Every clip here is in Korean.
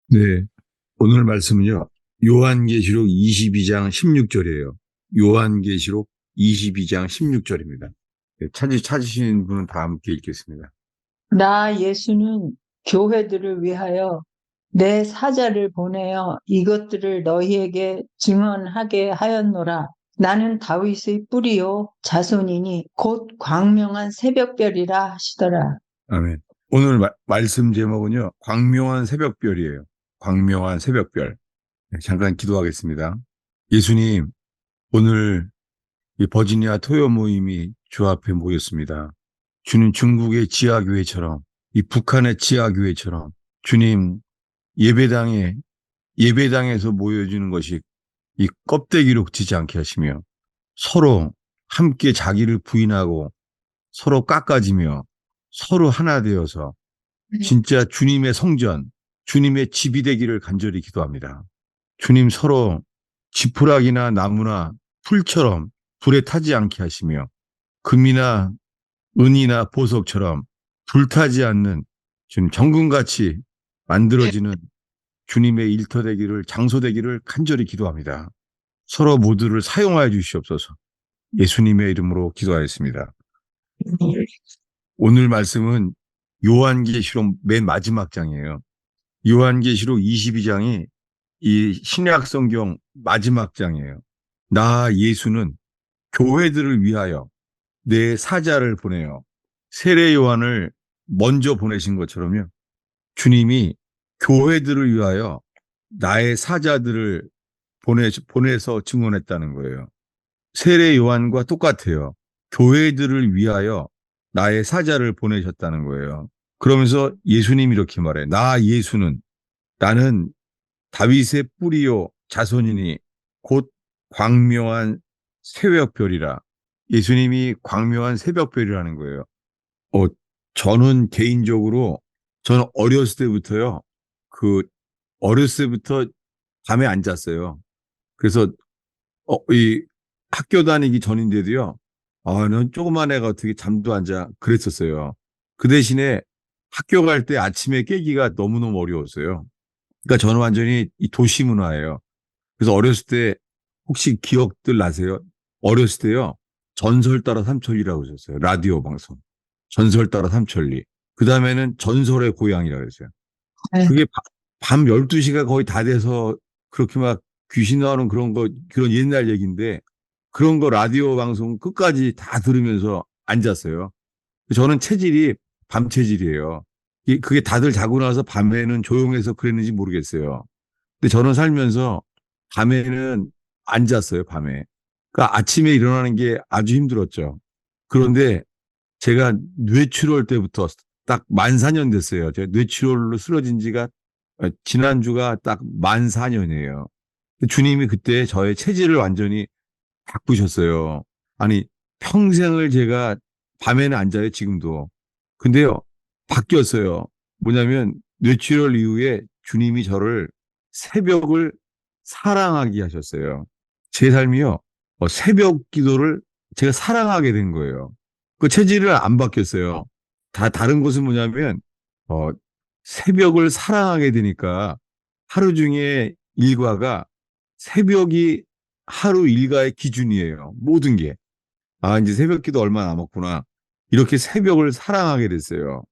네, 오늘 말씀은요, 요한계시록 22장 16절이에요. 요한계시록 22장 16절입니다. 찾으신 분은 다 함께 읽겠습니다. 나 예수는 교회들을 위하여 내 사자를 보내어 이것들을 너희에게 증언하게 하였노라. 나는 다윗의 뿌리요 자손이니 곧 광명한 새벽별이라 하시더라. 아멘. 오늘 말씀 제목은요, 광명한 새벽별이에요. 광명한 새벽별. 네, 잠깐 기도하겠습니다. 예수님, 오늘 이 버지니아 토요 모임이 주 앞에 모였습니다. 주님, 중국의 지하교회처럼, 이 북한의 지하교회처럼, 주님, 예배당에, 예배당에서 모여주는 것이 이 껍데기로 그치지 않게 하시며 서로 함께 자기를 부인하고 서로 깎아지며 서로 하나 되어서 진짜 주님의 성전, 주님의 집이 되기를 간절히 기도합니다. 주님 서로 지푸라기나 나무나 풀처럼 불에 타지 않게 하시며 금이나 은이나 보석처럼 불타지 않는 주님 정금같이 만들어지는 주님의 일터 되기를 장소 되기를 간절히 기도합니다. 서로 모두를 사용하여 주시옵소서. 예수님의 이름으로 기도하였습니다. 오늘 말씀은 요한계시록 맨 마지막 장이에요. 요한계시록 22장이 이 신약 성경 마지막 장이에요. 나 예수는 교회들을 위하여 내 사자를 보내요. 세례 요한을 먼저 보내신 것처럼요. 주님이 교회들을 위하여 나의 사자들을 보내서 증언했다는 거예요. 세례 요한과 똑같아요. 교회들을 위하여 나의 사자를 보내셨다는 거예요. 그러면서 예수님이 이렇게 말해. 나 예수는 나는 다윗의 뿌리요 자손이니 곧 광명한 새벽별이라. 예수님이 광명한 새벽별이라는 거예요. 어, 저는 개인적으로 저는 어렸을 때부터요. 그 어렸을 때부터 밤에 안 잤어요. 그래서 이 학교 다니기 전인데도요. 넌 조그만 애가 어떻게 잠도 안 자? 그랬었어요. 그 대신에 학교 갈 때 아침에 깨기가 너무너무 어려웠어요. 그러니까 저는 완전히 이 도시 문화예요. 그래서 어렸을 때 혹시 기억들 나세요? 어렸을 때요. 전설 따라 삼천리라고 있었어요. 라디오 방송. 전설 따라 삼천리. 그 다음에는 전설의 고향이라고 했어요. 네. 그게 밤 12시가 거의 다 돼서 그렇게 막 귀신 나오는 그런 거, 그런 옛날 얘기인데 그런 거 라디오 방송 끝까지 다 들으면서 앉았어요. 저는 체질이 밤 체질이에요. 그게 다들 자고 나서 밤에는 조용해서 그랬는지 모르겠어요. 근데 저는 살면서 밤에는 안 잤어요, 밤에. 그러니까 아침에 일어나는 게 아주 힘들었죠. 그런데 제가 뇌출혈 때부터 딱 만 4년 됐어요. 제가 뇌출혈로 쓰러진 지가 지난주가 딱 만 4년이에요. 주님이 그때 저의 체질을 완전히 바꾸셨어요. 아니, 평생을 제가 밤에는 안 자요, 지금도. 근데요, 바뀌었어요. 뭐냐면, 뇌출혈 이후에 주님이 저를 새벽을 사랑하게 하셨어요. 제 삶이요, 새벽 기도를 제가 사랑하게 된 거예요. 그 체질을 안 바뀌었어요. 다른 것은 뭐냐면, 어, 새벽을 사랑하게 되니까 하루 중에 일과가 새벽이 하루 일과의 기준이에요. 모든 게. 이제 새벽 기도 얼마 남았구나. 이렇게 새벽을 사랑하게 됐어요.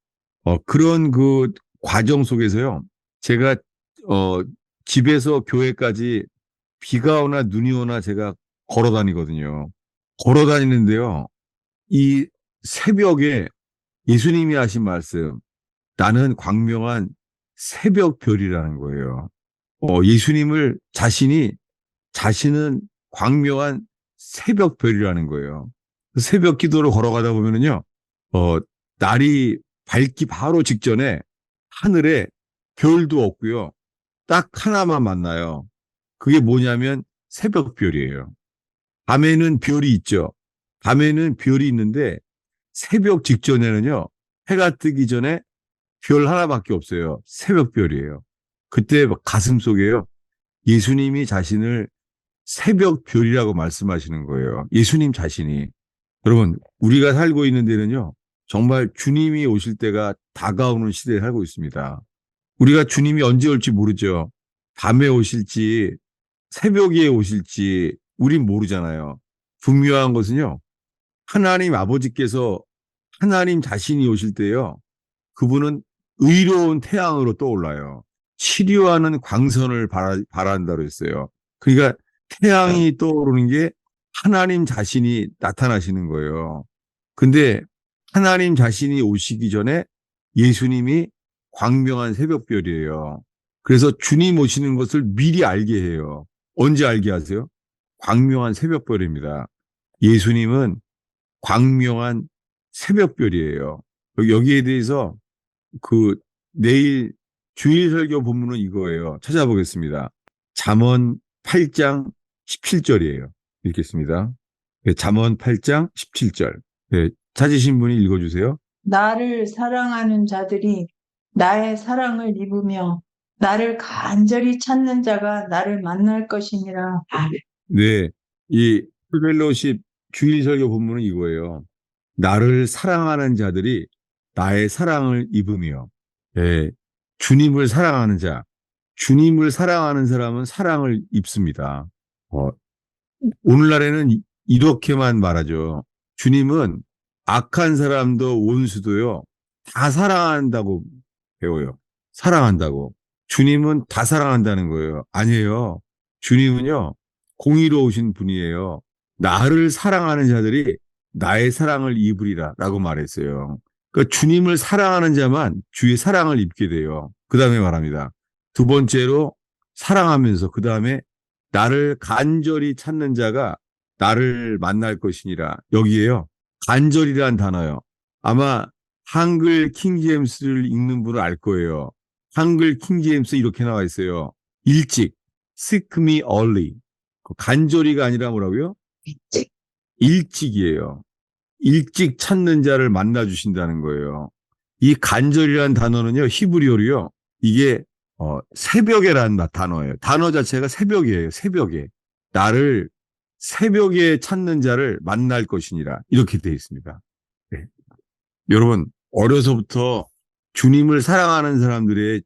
그런 그 과정 속에서요. 제가, 어, 집에서 교회까지 비가 오나 눈이 오나 제가 걸어 다니거든요. 걸어 다니는데요. 이 새벽에 예수님이 하신 말씀, 나는 광명한 새벽별이라는 거예요. 예수님을 자신은 광명한 새벽별이라는 거예요. 새벽 기도로 걸어가다 보면은요, 어, 날이 밝기 바로 직전에 하늘에 별도 없고요. 딱 하나만 만나요. 그게 뭐냐면 새벽별이에요. 밤에는 별이 있죠. 밤에는 별이 있는데 새벽 직전에는요, 해가 뜨기 전에 별 하나밖에 없어요. 새벽별이에요. 그때 가슴 속에요. 예수님이 자신을 새벽별이라고 말씀하시는 거예요. 예수님 자신이. 여러분, 우리가 살고 있는 데는요, 정말 주님이 오실 때가 다가오는 시대에 살고 있습니다. 우리가 주님이 언제 올지 모르죠. 밤에 오실지 새벽에 오실지 우린 모르잖아요. 분명한 것은요. 하나님 아버지께서 하나님 자신이 오실 때요. 그분은 의로운 태양으로 떠올라요. 치료하는 광선을 바란다고 했어요. 그러니까 태양이 떠오르는 게 하나님 자신이 나타나시는 거예요. 근데 하나님 자신이 오시기 전에 예수님이 광명한 새벽별이에요. 그래서 주님 오시는 것을 미리 알게 해요. 언제 알게 하세요? 광명한 새벽별입니다. 예수님은 광명한 새벽별이에요. 여기에 대해서 그 내일 주일 설교 본문은 이거예요. 찾아보겠습니다. 잠언 8장 17절이에요. 읽겠습니다. 네, 잠언 8장 17절. 네, 찾으신 분이 읽어주세요. 나를 사랑하는 자들이 나의 사랑을 입으며 나를 간절히 찾는 자가 나를 만날 것이니라. 네, 이 펠로십 주일 설교 본문은 이거예요. 나를 사랑하는 자들이 나의 사랑을 입으며, 예, 주님을 사랑하는 자, 주님을 사랑하는 사람은 사랑을 입습니다. 오늘날에는 이렇게만 말하죠. 주님은 악한 사람도 원수도요, 다 사랑한다고 배워요. 사랑한다고. 주님은 다 사랑한다는 거예요. 아니에요. 주님은요, 공의로우신 분이에요. 나를 사랑하는 자들이 나의 사랑을 입으리라 라고 말했어요. 그러니까 주님을 사랑하는 자만 주의 사랑을 입게 돼요. 그 다음에 말합니다. 두 번째로 사랑하면서 그 다음에 나를 간절히 찾는 자가 나를 만날 것이니라. 여기에요. 간절이라는 단어요. 아마 한글 킹제임스를 읽는 분은 알 거예요. 한글 킹제임스 이렇게 나와 있어요. 일찍, seek me early. 간절히가 아니라 뭐라고요? 일찍이에요. 일찍 찾는 자를 만나 주신다는 거예요. 이 간절이라는 단어는요, 히브리어로요. 이게 새벽에라는 단어예요. 단어 자체가 새벽이에요. 새벽에. 나를 새벽에 찾는 자를 만날 것이니라. 이렇게 되어 있습니다. 네. 여러분, 어려서부터 주님을 사랑하는 사람들의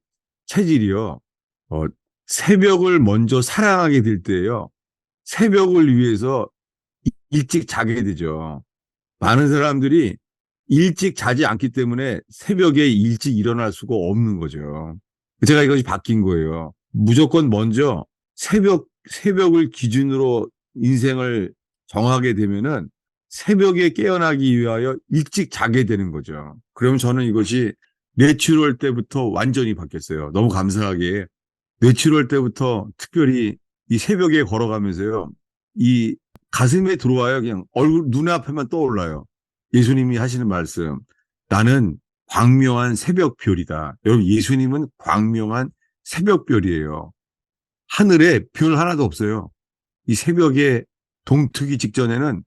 체질이요. 새벽을 먼저 사랑하게 될 때요. 새벽을 위해서 일찍 자게 되죠. 많은 사람들이 일찍 자지 않기 때문에 새벽에 일찍 일어날 수가 없는 거죠. 제가 이것이 바뀐 거예요. 무조건 먼저 새벽을 기준으로 인생을 정하게 되면은 새벽에 깨어나기 위하여 일찍 자게 되는 거죠. 그러면 저는 이것이 내추럴 때부터 완전히 바뀌었어요. 너무 감사하게. 내추럴 때부터 특별히 이 새벽에 걸어가면서요. 이 가슴에 들어와요. 그냥 눈앞에만 떠올라요. 예수님이 하시는 말씀. 나는 광명한 새벽별이다. 여러분, 예수님은 광명한 새벽별이에요. 하늘에 별 하나도 없어요. 이 새벽에 동트기 직전에는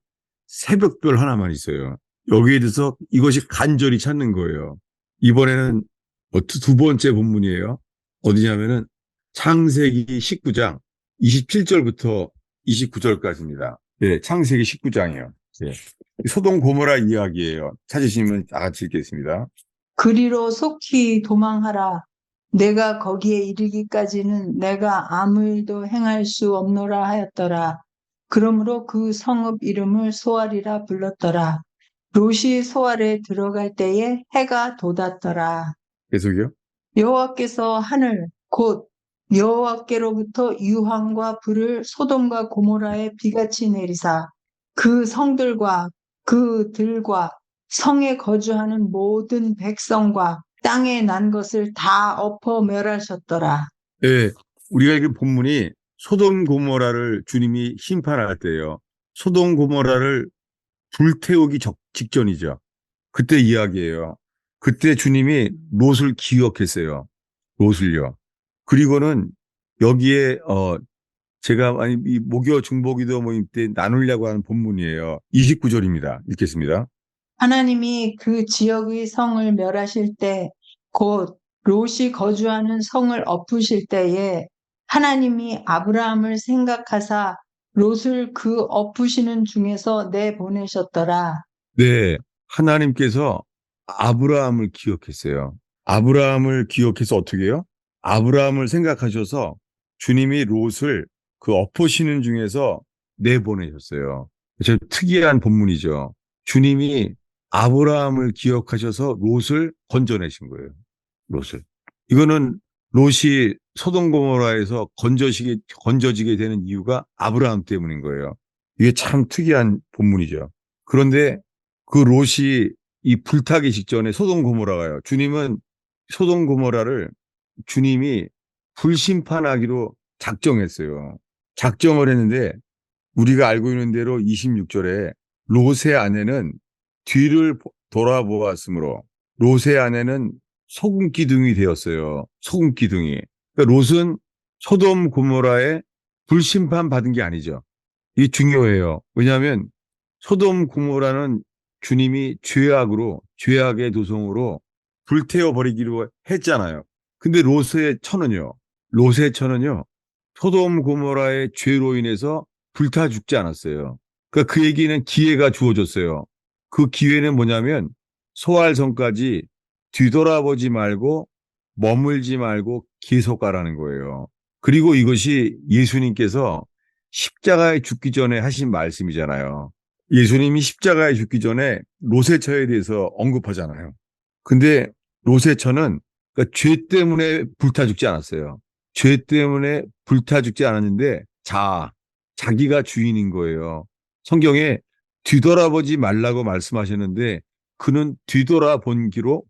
새벽별 하나만 있어요. 여기에 대해서 이것이 간절히 찾는 거예요. 이번에는 두 번째 본문이에요. 어디냐면은 창세기 19장 27절부터 29절까지입니다. 네, 창세기 19장이요. 네. 소돔 고모라 이야기예요. 찾으시면 다 같이 읽겠습니다. 그리로 속히 도망하라. 내가 거기에 이르기까지는 내가 아무 일도 행할 수 없노라 하였더라. 그러므로 그 성읍 이름을 소알이라 불렀더라. 롯이 소알에 들어갈 때에 해가 돋았더라. 계속요. 여호와께서 하늘 곧 여호와께로부터 유황과 불을 소돔과 고모라에 비같이 내리사 그 성들과 그 들과 성에 거주하는 모든 백성과 땅에 난 것을 다 엎어 멸하셨더라. 네, 우리가 읽은 본문이 소돔 고모라를 주님이 심판할 때예요. 소돔 고모라를 불태우기 직전이죠. 그때 이야기예요. 그때 주님이 롯을 기억했어요. 롯을요. 그리고는 여기에 제가 이 목요 중보기도 모임 때 나누려고 하는 본문이에요. 29절입니다. 읽겠습니다. 하나님이 그 지역의 성을 멸하실 때 곧 롯이 거주하는 성을 엎으실 때에 하나님이 아브라함을 생각하사 롯을 그 엎으시는 중에서 내보내셨더라. 네, 하나님께서 아브라함을 기억했어요. 아브라함을 기억해서 어떻게 해요? 아브라함을 생각하셔서 주님이 롯을 그 엎으시는 중에서 내보내셨어요. 좀 특이한 본문이죠. 주님이 아브라함을 기억하셔서 롯을 건져내신 거예요. 롯을. 이거는 롯이 소돔 고모라에서 건져지게 되는 이유가 아브라함 때문인 거예요. 이게 참 특이한 본문이죠. 그런데 그 롯이 이 불타기 직전에 소돔 고모라가요. 주님은 소돔 고모라를 주님이 불심판하기로 작정했어요. 작정을 했는데 우리가 알고 있는 대로 26절에 롯의 아내는 뒤를 돌아보았으므로 롯의 아내는 소금 기둥이 되었어요. 소금 기둥이. 그러니까 롯은 소돔 고모라에 불심판 받은 게 아니죠. 이게 중요해요. 왜냐하면 소돔 고모라는 주님이 죄악의 도성으로 불태워 버리기로 했잖아요. 근데 롯의 처는요, 소돔 고모라의 죄로 인해서 불타 죽지 않았어요. 그러니까 그 얘기는 기회가 주어졌어요. 그 기회는 뭐냐면 소활성까지 뒤돌아보지 말고 머물지 말고 계속 가라는 거예요. 그리고 이것이 예수님께서 십자가에 죽기 전에 하신 말씀이잖아요. 예수님이 십자가에 죽기 전에 롯의 처에 대해서 언급하잖아요. 근데 롯의 처는 그러니까 죄 때문에 불타 죽지 않았어요. 죄 때문에 불타 죽지 않았는데 자기가 주인인 거예요. 성경에 뒤돌아보지 말라고 말씀하셨는데 그는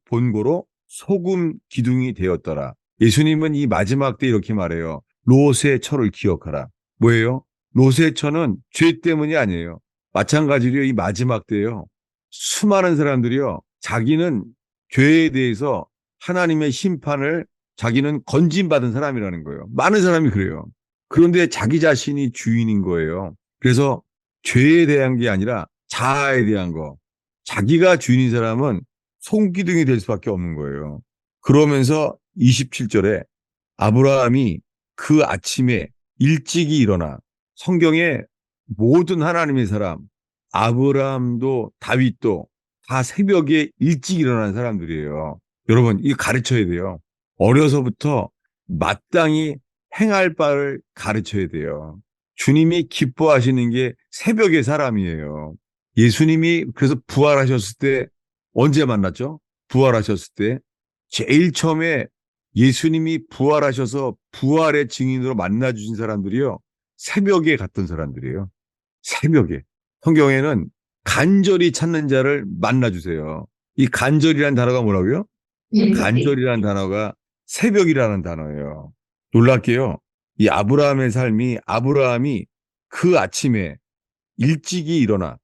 본고로 소금 기둥이 되었더라. 예수님은 이 마지막 때 이렇게 말해요. 롯의 처를 기억하라. 뭐예요? 롯의 처는 죄 때문이 아니에요. 마찬가지로 이 마지막 때요. 수많은 사람들이요. 자기는 죄에 대해서 하나님의 심판을 자기는 건진받은 사람이라는 거예요. 많은 사람이 그래요. 그런데 자기 자신이 주인인 거예요. 그래서 죄에 대한 게 아니라 자아에 대한 거. 자기가 주인인 사람은 손기둥이 될 수밖에 없는 거예요. 그러면서 27절에 아브라함이 그 아침에 일찍이 일어나 성경에 모든 하나님의 사람, 아브라함도 다윗도 다 새벽에 일찍 일어난 사람들이에요. 여러분, 이거 가르쳐야 돼요. 어려서부터 마땅히 행할 바를 가르쳐야 돼요. 주님이 기뻐하시는 게 새벽의 사람이에요. 예수님이 그래서 부활하셨을 때 언제 만났죠? 부활하셨을 때 제일 처음에 예수님이 부활하셔서 부활의 증인으로 만나주신 사람들이요. 새벽에 갔던 사람들이에요. 새벽에. 성경에는 간절히 찾는 자를 만나주세요. 이 간절이라는 단어가 뭐라고요? 간절이라는 단어가 새벽이라는 단어예요. 놀랍게요. 이 아브라함이 그 아침에 일찍이 일어나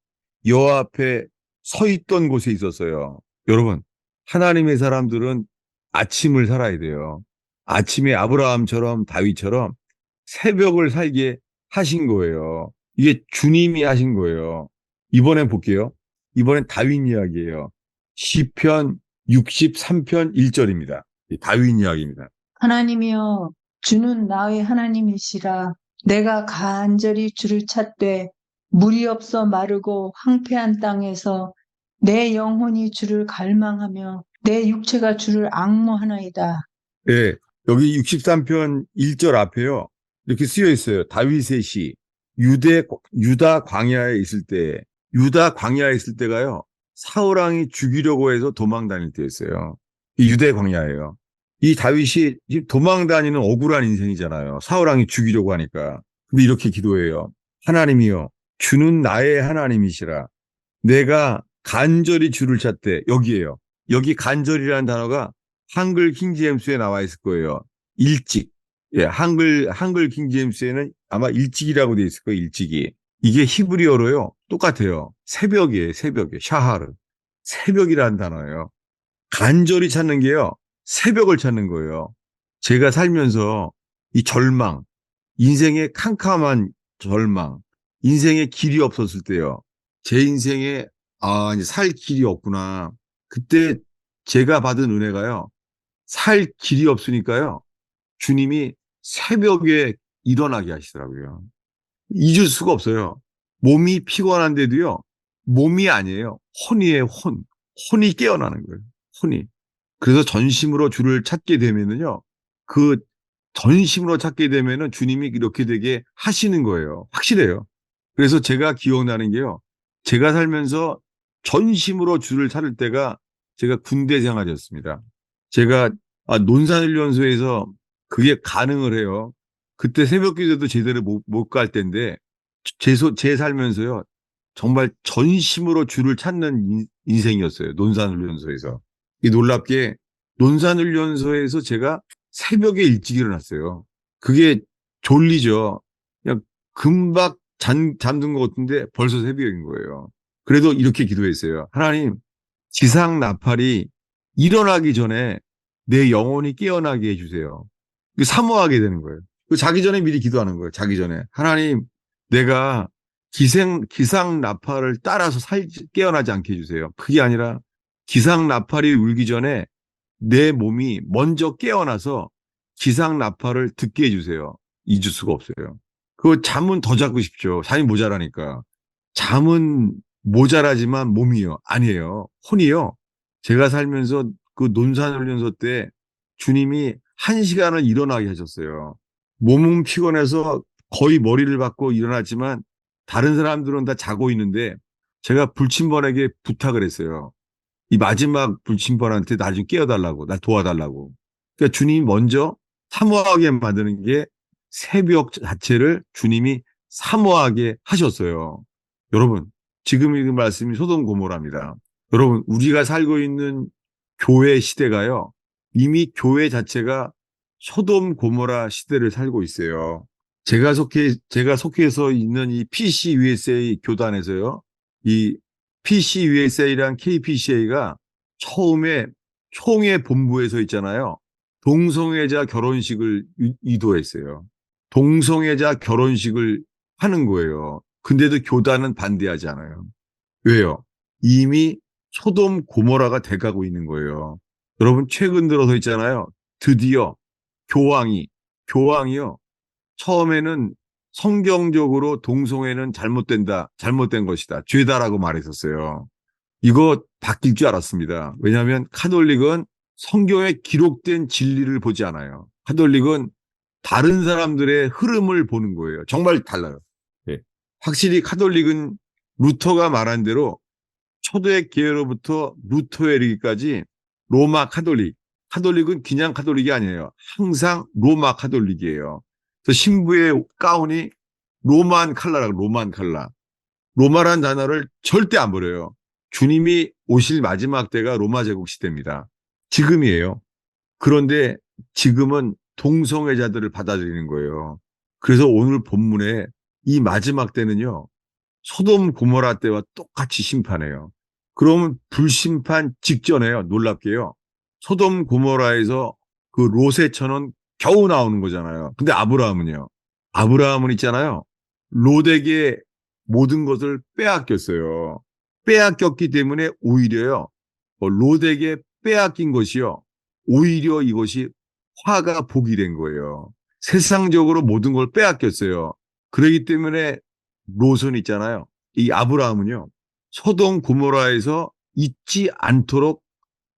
여호와 앞에 서 있던 곳에 있었어요. 여러분, 하나님의 사람들은 아침을 살아야 돼요. 아침에 아브라함처럼 다윗처럼 새벽을 살게 하신 거예요. 이게 주님이 하신 거예요. 이번엔 볼게요. 이번엔 다윗 이야기예요. 시편 63편 1절입니다. 다윗 이야기입니다. 하나님이여, 주는 나의 하나님이시라. 내가 간절히 주를 찾되 물이 없어 마르고 황폐한 땅에서 내 영혼이 주를 갈망하며 내 육체가 주를 앙모하나이다. 예, 여기 63편 1절 앞에요. 이렇게 쓰여 있어요. 다윗의 시. 유다 광야에 있을 때, 유다 광야에 있을 때가요. 사울왕이 죽이려고 해서 도망 다닐 때였어요. 이 유대 광야예요. 이 다윗이 도망 다니는 억울한 인생이잖아요. 사울왕이 죽이려고 하니까. 근데 이렇게 기도해요. 하나님이여, 주는 나의 하나님이시라. 내가 간절히 주를 찾되, 여기에요. 여기 간절이라는 단어가 한글 킹제임스에 나와 있을 거예요. 일찍. 예, 한글 킹제임스에는 아마 일찍이라고 돼 있을 거예요. 일찍이. 이게 히브리어로요. 똑같아요. 새벽에. 샤하르. 새벽이라는 단어예요. 간절히 찾는 게요. 새벽을 찾는 거예요. 제가 살면서 이 절망, 인생의 캄캄한 절망, 인생의 길이 없었을 때요. 제 인생에 이제 살 길이 없구나. 그때 제가 받은 은혜가요. 살 길이 없으니까요. 주님이 새벽에 일어나게 하시더라고요. 잊을 수가 없어요. 몸이 피곤한데도요. 몸이 아니에요. 혼이에요, 혼. 혼이 깨어나는 거예요. 혼이. 그래서 전심으로 주를 찾게 되면은요. 그 전심으로 찾게 되면은 주님이 이렇게 되게 하시는 거예요. 확실해요. 그래서 제가 기억나는 게요. 제가 살면서 전심으로 주를 찾을 때가 제가 군대 생활이었습니다. 제가 논산훈련소에서 그게 가능을 해요. 그때 새벽 기도도 제대로 못 갈 때인데 제 살면서요. 정말 전심으로 주를 찾는 인생이었어요. 논산훈련소에서. 이 놀랍게 논산훈련소에서 제가 새벽에 일찍 일어났어요. 그게 졸리죠. 그냥 금방 잠든 것 같은데 벌써 새벽인 거예요. 그래도 이렇게 기도했어요. 하나님, 지상 나팔이 일어나기 전에 내 영혼이 깨어나게 해주세요. 사모하게 되는 거예요. 자기 전에 미리 기도하는 거예요. 자기 전에. 하나님, 내가 기상 나팔을 따라서 깨어나지 않게 해주세요. 그게 아니라 기상 나팔이 울기 전에 내 몸이 먼저 깨어나서 기상 나팔을 듣게 해주세요. 잊을 수가 없어요. 그 잠은 더 자고 싶죠. 잠이 모자라니까. 잠은 모자라지만 몸이요. 아니에요. 혼이요. 제가 살면서 그 논산훈련소 때 주님이 1시간을 일어나게 하셨어요. 몸은 피곤해서 거의 머리를 박고 일어났지만 다른 사람들은 다 자고 있는데 제가 불침번에게 부탁을 했어요. 이 마지막 불침번한테 날 좀 깨워달라고, 날 도와달라고. 그러니까 주님이 먼저 사모하게 만드는 게 새벽 자체를 주님이 사모하게 하셨어요. 여러분, 지금 이 말씀이 소돔 고모라입니다. 여러분, 우리가 살고 있는 교회 시대가요, 이미 교회 자체가 소돔 고모라 시대를 살고 있어요. 제가 속해서 있는 이 PCUSA 교단에서요, 이 PCUSA랑 KPCA가 처음에 총회 본부에서 있잖아요. 동성애자 결혼식을 유도했어요. 동성애자 결혼식을 하는 거예요. 근데도 교단은 반대하지 않아요. 왜요? 이미 소돔 고모라가 돼가고 있는 거예요. 여러분 최근 들어서 있잖아요. 드디어 교황이요. 처음에는 성경적으로 동성애는 잘못된 것이다, 죄다라고 말했었어요. 이거 바뀔 줄 알았습니다. 왜냐하면 카톨릭은 성경에 기록된 진리를 보지 않아요. 카톨릭은 다른 사람들의 흐름을 보는 거예요. 정말 달라요. 예. 확실히 카톨릭은 루터가 말한 대로 초대 계열로부터 루터에 이르기까지 로마 카톨릭. 카톨릭은 그냥 카톨릭이 아니에요. 항상 로마 카톨릭이에요. 그래서 신부의 가운이 로만 칼라라고, 로만 칼라. 로마란 단어를 절대 안 버려요. 주님이 오실 마지막 때가 로마 제국 시대입니다. 지금이에요. 그런데 지금은 동성애자들을 받아들이는 거예요. 그래서 오늘 본문에 이 마지막 때는요, 소돔 고모라 때와 똑같이 심판해요. 그러면 불심판 직전에요. 놀랍게요. 소돔 고모라에서 그 롯의 처는 겨우 나오는 거잖아요. 근데 아브라함은요. 아브라함은 있잖아요. 롯에게 모든 것을 빼앗겼어요. 빼앗겼기 때문에 오히려요. 롯에게 빼앗긴 것이요. 오히려 이것이 화가 복이 된 거예요. 세상적으로 모든 걸 빼앗겼어요. 그렇기 때문에 롯은 있잖아요. 이 아브라함은요. 소돔 고모라에서 잊지 않도록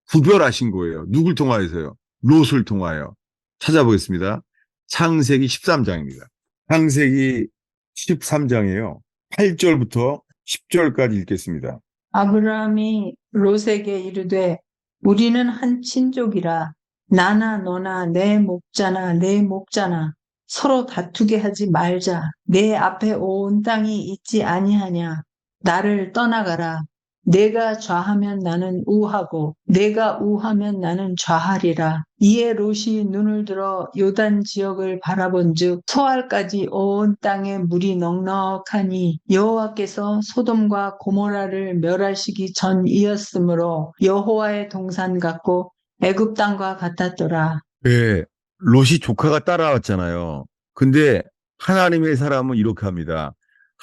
구별하신 거예요. 누굴 통하여서요? 롯을 통하여. 찾아보겠습니다. 창세기 13장입니다. 창세기 13장이에요. 8절부터 10절까지 읽겠습니다. 아브라함이 롯에게 이르되 우리는 한 친족이라 나나 너나 내 목자나 내 목자나 서로 다투게 하지 말자. 내 앞에 온 땅이 있지 아니하냐. 나를 떠나가라. 내가 좌하면 나는 우하고 내가 우하면 나는 좌하리라. 이에 롯이 눈을 들어 요단 지역을 바라본즉 소알까지 온 땅에 물이 넉넉하니 여호와께서 소돔과 고모라를 멸하시기 전이었으므로 여호와의 동산 같고 애굽 땅과 같았더라. 네, 롯이 조카가 따라왔잖아요. 근데 하나님의 사람은 이렇게 합니다.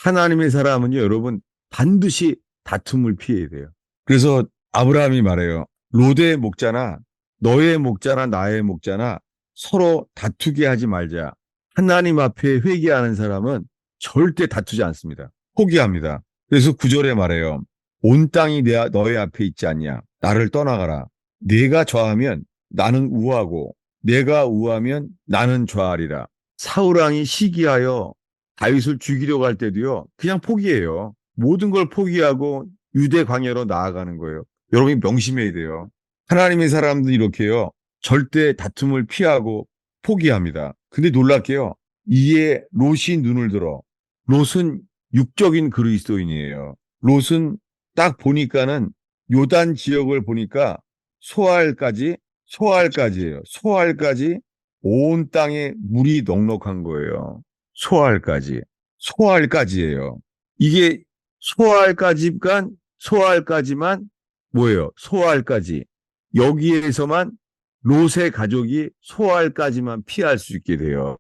하나님의 사람은요, 여러분, 반드시 다툼을 피해야 돼요. 그래서 아브라함이 말해요. 롯의 목자나 너의 목자나 나의 목자나 서로 다투게 하지 말자. 하나님 앞에 회개하는 사람은 절대 다투지 않습니다. 포기합니다. 그래서 9절에 말해요. 온 땅이 너의 앞에 있지 않냐. 나를 떠나가라. 네가 좌하면 나는 우하고 내가 우하면 나는 좌하리라. 사울왕이 시기하여 다윗을 죽이려고 할 때도요, 그냥 포기해요. 모든 걸 포기하고 유대 광야로 나아가는 거예요. 여러분이 명심해야 돼요. 하나님의 사람들은 이렇게요. 절대 다툼을 피하고 포기합니다. 근데 놀랍게요. 이에 롯이 눈을 들어. 롯은 육적인 그리스도인이에요. 롯은 딱 보니까는 요단 지역을 보니까 소알까지 소알까지예요. 소알까지 온 땅에 물이 넉넉한 거예요. 소알까지. 소알까지예요. 이게 소알까지만 뭐예요? 소알까지. 여기에서만 롯의 가족이 소알까지만 피할 수 있게 돼요.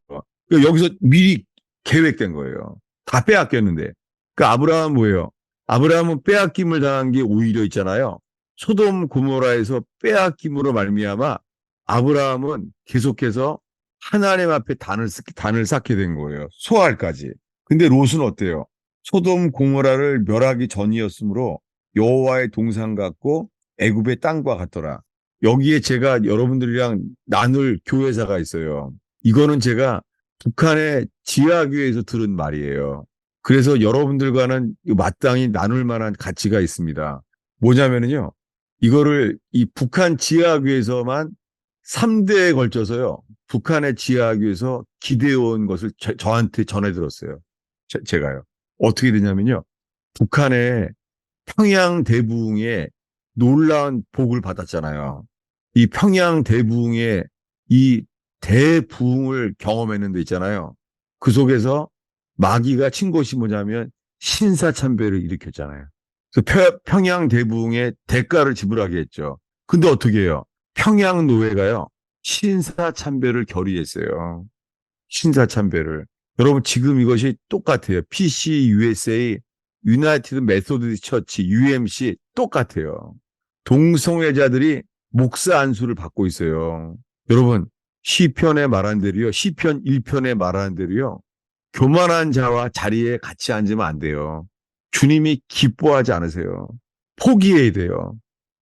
그러니까 여기서 미리 계획된 거예요. 다 빼앗겼는데. 그러니까 아브라함은 뭐예요? 아브라함은 빼앗김을 당한 게 오히려 있잖아요. 소돔 고모라에서 빼앗김으로 말미암아 아브라함은 계속해서 하나님 앞에 단을 쌓게 된 거예요. 소알까지. 근데 롯은 어때요? 소돔 고모라를 멸하기 전이었으므로 여호와의 동상 같고 애굽의 땅과 같더라. 여기에 제가 여러분들이랑 나눌 교회사가 있어요. 이거는 제가 북한의 지하교회에서 들은 말이에요. 그래서 여러분들과는 마땅히 나눌 만한 가치가 있습니다. 뭐냐면요. 이거를 이 북한 지하교에서만 3대에 걸쳐서요. 북한의 지하교에서 기대온 것을 저한테 전해 들었어요. 제가요. 어떻게 되냐면요. 북한의 평양 대부흥에 놀라운 복을 받았잖아요. 이 평양 대부흥에 이 대부흥을 경험했는 데 있잖아요. 그 속에서 마귀가 친 것이 뭐냐면 신사참배를 일으켰잖아요. 그래서 평양 대부흥의 대가를 지불하게 했죠. 근데 어떻게 해요? 평양 노예가요. 신사참배를 결의했어요. 신사참배를. 여러분 지금 이것이 똑같아요. PC USA, 유나이티드 메소디스트 처치, UMC 똑같아요. 동성애자들이 목사 안수를 받고 있어요. 여러분 시편에 말한 대로요. 시편 1편에 말한 대로요. 교만한 자와 자리에 같이 앉으면 안 돼요. 주님이 기뻐하지 않으세요. 포기해야 돼요.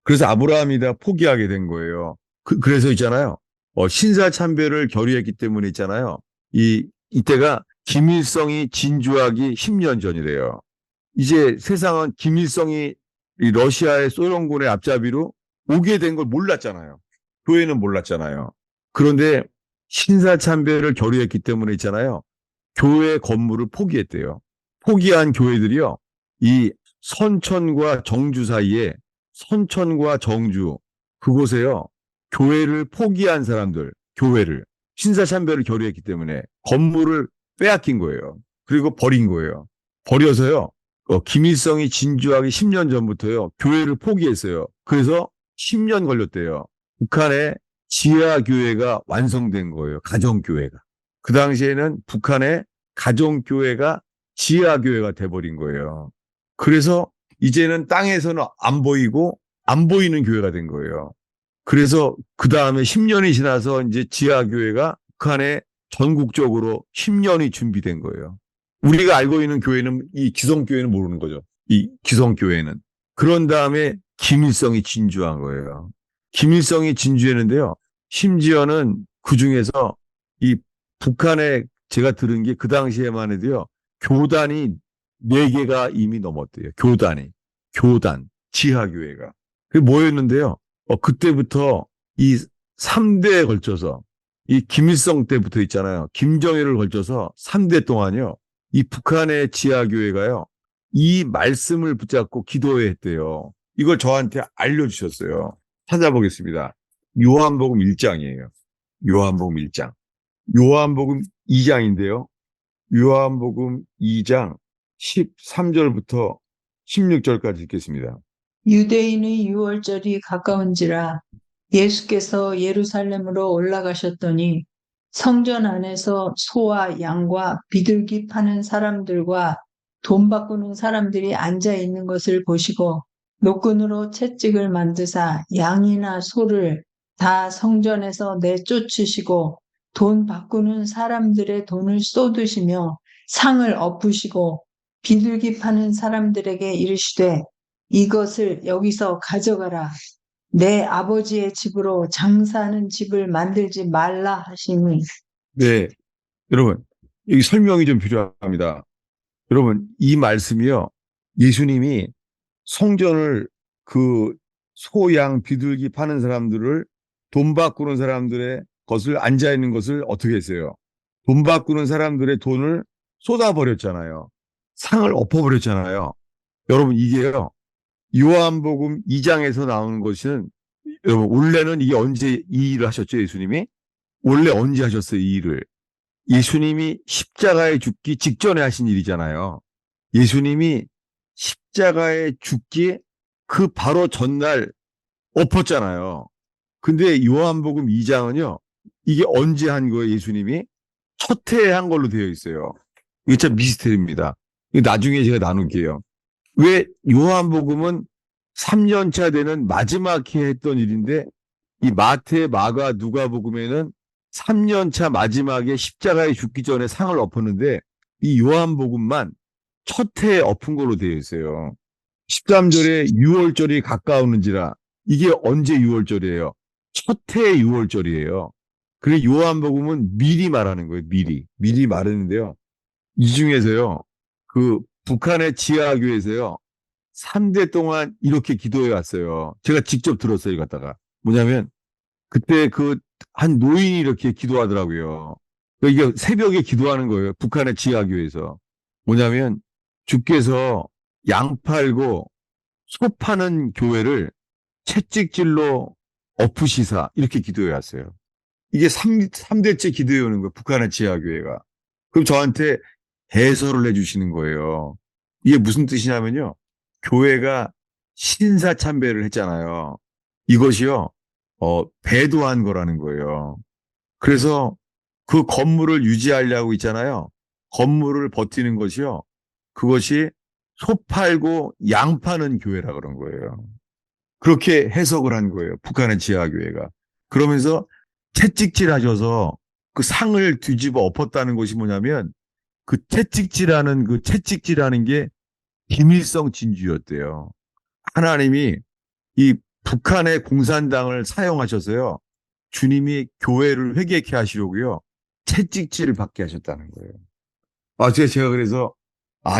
그래서 아브라함이다 포기하게 된 거예요. 그래서 있잖아요. 신사참배를 결의했기 때문에 있잖아요. 이때가 김일성이 진주하기 10년 전이래요. 이제 세상은 김일성이 이 러시아의 소련군의 앞잡이로 오게 된 걸 몰랐잖아요. 교회는 몰랐잖아요. 그런데 신사참배를 결의했기 때문에 있잖아요. 교회 건물을 포기했대요. 포기한 교회들이요. 이 선천과 정주 사이에 선천과 정주 그곳에요. 교회를 포기한 사람들, 교회를 신사참배를 결의했기 때문에 건물을 빼앗긴 거예요. 그리고 버린 거예요. 버려서요. 김일성이 진주하기 10년 전부터요. 교회를 포기했어요. 그래서 10년 걸렸대요. 북한의 지하교회가 완성된 거예요. 가정교회가. 그 당시에는 북한의 가정교회가 지하교회가 돼버린 거예요. 그래서 이제는 땅에서는 안 보이고 안 보이는 교회가 된 거예요. 그래서 그 다음에 10년이 지나서 이제 지하교회가 북한에 전국적으로 10년이 준비된 거예요. 우리가 알고 있는 교회는 이 기성교회는 모르는 거죠. 이 기성교회는. 그런 다음에 김일성이 진주한 거예요. 김일성이 진주했는데요. 심지어는 그 중에서 이 북한에 제가 들은 게 그 당시에만 해도요. 교단이 4개가 이미 넘었대요. 교단, 지하교회가. 그게 뭐였는데요. 그때부터 이 3대에 걸쳐서 이 김일성 때부터 있잖아요. 김정일을 걸쳐서 3대 동안요. 이 북한의 지하교회가요. 이 말씀을 붙잡고 기도했대요. 이걸 저한테 알려주셨어요. 찾아보겠습니다. 요한복음 1장이에요. 요한복음 1장. 요한복음 2장인데요. 요한복음 2장 13절부터 16절까지 읽겠습니다. 유대인의 유월절이 가까운지라 예수께서 예루살렘으로 올라가셨더니 성전 안에서 소와 양과 비둘기 파는 사람들과 돈 바꾸는 사람들이 앉아 있는 것을 보시고 노끈으로 채찍을 만드사 양이나 소를 다 성전에서 내쫓으시고 돈 바꾸는 사람들의 돈을 쏟으시며 상을 엎으시고 비둘기 파는 사람들에게 이르시되 이것을 여기서 가져가라. 내 아버지의 집으로 장사하는 집을 만들지 말라 하시니. 네, 여러분, 여기 설명이 좀 필요합니다. 여러분, 이 말씀이요. 예수님이 성전을 그 소양 비둘기 파는 사람들을 돈 바꾸는 사람들의 것을 앉아 있는 것을 어떻게 했어요? 돈 바꾸는 사람들의 돈을 쏟아버렸잖아요. 상을 엎어버렸잖아요. 여러분, 이게요. 요한복음 2장에서 나오는 것은 여러분, 원래는 이게 언제 이 일을 하셨죠, 예수님이? 원래 언제 하셨어요, 이 일을? 예수님이 십자가에 죽기 직전에 하신 일이잖아요. 예수님이 십자가에 죽기 그 바로 전날 엎었잖아요. 근데 요한복음 2장은요, 이게 언제 한 거예요, 예수님이? 첫 해에 한 걸로 되어 있어요. 이게 참 미스터리입니다. 이거 나중에 제가 나눌게요. 왜 요한복음은 3년 차 되는 마지막 해에 했던 일인데, 이 마태, 마가, 누가복음에는 3년 차 마지막에 십자가에 죽기 전에 상을 엎었는데, 이 요한복음만 첫 해에 엎은 걸로 되어 있어요. 13절에 6월절이 가까우는지라. 이게 언제 6월절이에요? 첫 해의 6월절이에요. 그래 요한복음은 미리 말하는 거예요. 미리 말하는데요. 이 중에서요. 그 북한의 지하교에서요. 3대 동안 이렇게 기도해 왔어요. 제가 직접 들었어요. 이거 갖다가. 뭐냐면 그때 그 한 노인이 이렇게 기도하더라고요. 이게 새벽에 기도하는 거예요. 북한의 지하교에서. 뭐냐면 주께서 양 팔고 소 파는 교회를 채찍질로 엎으시사 이렇게 기도해 왔어요. 이게 3대째 기도해 오는 거예요. 북한의 지하교회가. 그럼 저한테 해설을 해주시는 거예요. 이게 무슨 뜻이냐면요. 교회가 신사참배를 했잖아요. 이것이요. 배도한 거라는 거예요. 그래서 그 건물을 유지하려고 있잖아요. 건물을 버티는 것이요. 그것이 소 팔고 양 파는 교회라 그런 거예요. 그렇게 해석을 한 거예요. 북한의 지하교회가. 그러면서 채찍질 하셔서 그 상을 뒤집어 엎었다는 것이 뭐냐면 그 채찍질하는 게 비밀성 진주였대요. 하나님이 이 북한의 공산당을 사용하셔서요. 주님이 교회를 회개케 하시려고요. 채찍질을 받게 하셨다는 거예요. 제가 그래서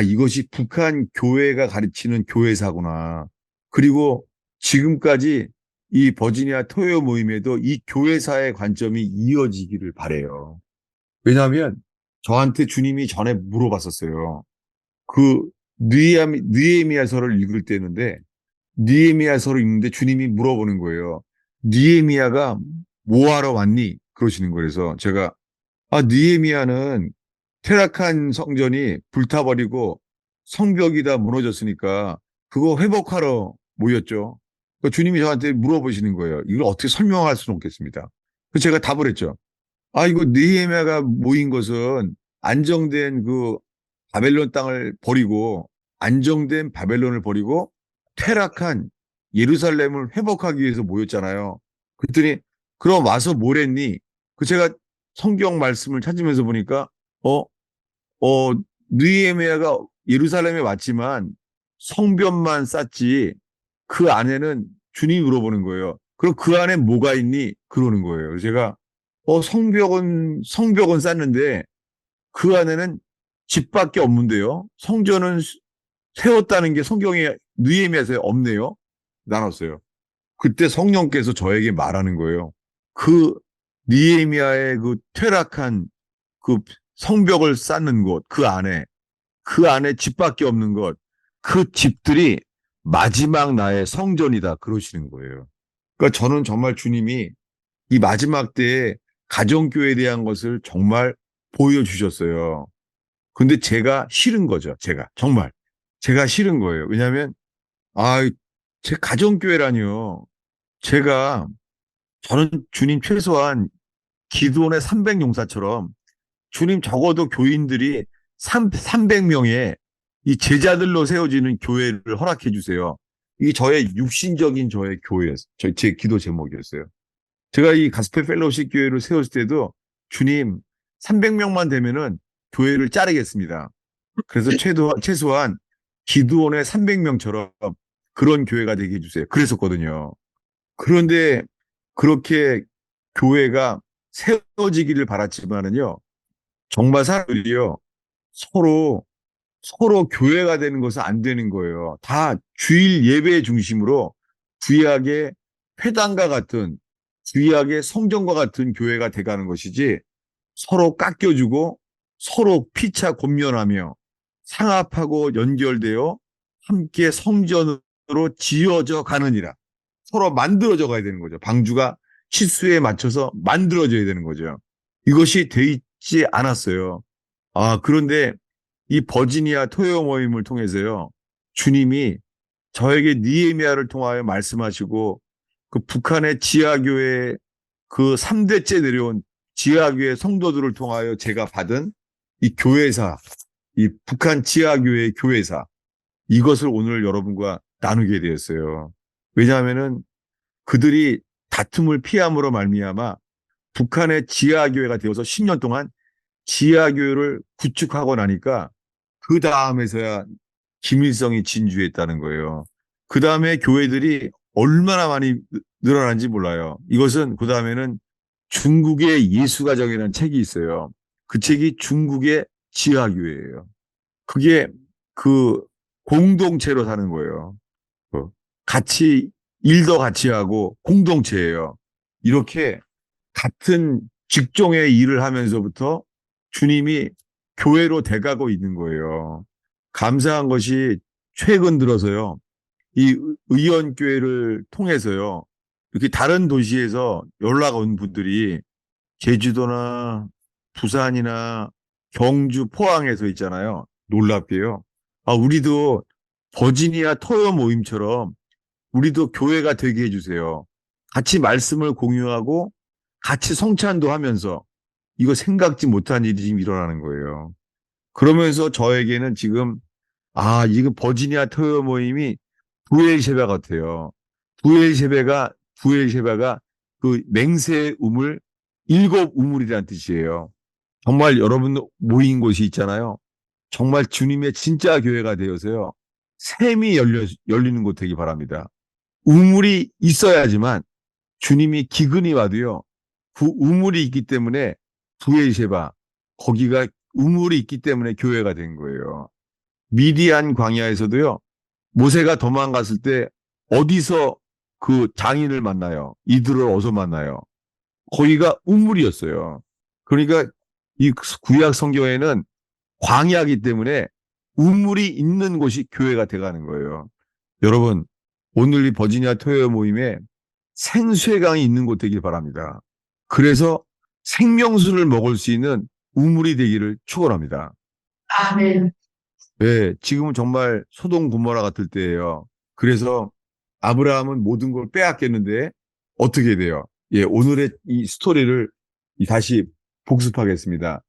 이것이 북한 교회가 가르치는 교회사구나. 그리고 지금까지 이 버지니아 토요 모임에도 이 교회사의 관점이 이어지기를 바래요. 왜냐하면 저한테 주님이 전에 물어봤었어요. 그 느헤미야서를 읽을 때였는데 느헤미야서를 읽는데 주님이 물어보는 거예요. 느헤미야가 뭐 하러 왔니? 그러시는 거예요. 그래서 제가 느헤미야는 퇴락한 성전이 불타버리고 성벽이 다 무너졌으니까 그거 회복하러 모였죠. 그러니까 주님이 저한테 물어보시는 거예요. 이걸 어떻게 설명할 수는 없겠습니다. 그래서 제가 답을 했죠. 이거 느헤미야가 모인 것은 안정된 그 바벨론 땅을 버리고 안정된 바벨론을 버리고 퇴락한 예루살렘을 회복하기 위해서 모였잖아요. 그랬더니 그럼 와서 뭘 했니? 제가 성경 말씀을 찾으면서 보니까 어, 느헤미야가 예루살렘에 왔지만 성벽만 쌓지 그 안에는 주님이 물어보는 거예요. 그럼 그 안에 뭐가 있니? 그러는 거예요. 그래서 제가 성벽은 쌓는데 그 안에는 집밖에 없는데요. 성전은 세웠다는 게 성경에 느헤미야서에 없네요. 나눴어요. 그때 성령께서 저에게 말하는 거예요. 그 느헤미야의 그 퇴락한 그 성벽을 쌓는 곳, 그 안에 집밖에 없는 것, 그 집들이 마지막 나의 성전이다. 그러시는 거예요. 그러니까 저는 정말 주님이 이 마지막 때에 가정교회에 대한 것을 정말 보여주셨어요. 근데 제가 싫은 거죠. 정말. 제가 싫은 거예요. 왜냐하면, 제 가정교회라니요. 저는 주님 최소한 기도원의 300용사처럼 주님 적어도 교인들이 300명의 이 제자들로 세워지는 교회를 허락해 주세요. 이게 저의 교회였어요. 제 기도 제목이었어요. 제가 이 가스펠 펠로우십 교회를 세웠을 때도 주님 300명만 되면은 교회를 자르겠습니다. 그래서 최소한 기도원의 300명처럼 그런 교회가 되게 해주세요. 그랬었거든요. 그런데 그렇게 교회가 세워지기를 바랐지만은요, 정말 사람들이요, 서로, 서로 교회가 되는 것은 안 되는 거예요. 다 주일 예배 중심으로 구약의 회당과 같은, 구약의 성전과 같은 교회가 돼가는 것이지, 서로 깎여주고, 서로 피차 권면하며, 상합하고 연결되어 함께 성전으로 지어져 가느니라. 서로 만들어져 가야 되는 거죠. 방주가 치수에 맞춰서 만들어져야 되는 거죠. 이것이 돼 있지 않았어요. 그런데 이 버지니아 토요 모임을 통해서요. 주님이 저에게 니에미아를 통하여 말씀하시고 그 북한의 지하교회 그 3대째 내려온 지하교회 성도들을 통하여 제가 받은 이 교회사, 이 북한 지하교회 교회사, 이것을 오늘 여러분과 나누게 되었어요. 왜냐하면은 그들이 다툼을 피함으로 말미암아 북한의 지하교회가 되어서 10년 동안 지하교회를 구축하고 나니까 그 다음에서야 김일성이 진주했다는 거예요. 그 다음에 교회들이 얼마나 많이 늘어난지 몰라요. 이것은 그 다음에는 중국의 예수가정이라는 책이 있어요. 그 책이 중국의 지하교회예요. 그게 그 공동체로 사는 거예요. 같이 일도 같이 하고 공동체예요. 이렇게 같은 직종의 일을 하면서부터 주님이 교회로 돼가고 있는 거예요. 감사한 것이 최근 들어서요. 이 의원교회를 통해서요. 이렇게 다른 도시에서 연락 온 분들이 제주도나 부산이나 경주, 포항에서 있잖아요. 놀랍게요. 우리도 버지니아 토요 모임처럼 우리도 교회가 되게 해주세요. 같이 말씀을 공유하고 같이 성찬도 하면서 이거 생각지 못한 일이 지금 일어나는 거예요. 그러면서 저에게는 지금 이거 버지니아 토요 모임이 부엘셰바 같아요. 부엘셰바가 그 맹세의 우물, 일곱 우물이라는 뜻이에요. 정말 여러분 모인 곳이 있잖아요. 정말 주님의 진짜 교회가 되어서요. 샘이 열리는 곳 되기 바랍니다. 우물이 있어야지만 주님이 기근이 와도요. 그 우물이 있기 때문에 부엘셰바 거기가 우물이 있기 때문에 교회가 된 거예요. 미디안 광야에서도요. 모세가 도망갔을 때 어디서 그 장인을 만나요? 이들을 어디서 만나요? 거기가 우물이었어요. 그러니까 이 구약 성경에는 광야이기 때문에 우물이 있는 곳이 교회가 돼가는 거예요. 여러분, 오늘 이 버지니아 토요 모임에 생수의 강이 있는 곳 되길 바랍니다. 그래서 생명수를 먹을 수 있는 우물이 되기를 축원합니다. 아멘. 네, 지금은 정말 소돔 고모라 같을 때예요. 그래서 아브라함은 모든 걸 빼앗겼는데 어떻게 돼요? 예, 오늘의 이 스토리를 다시 복습하겠습니다.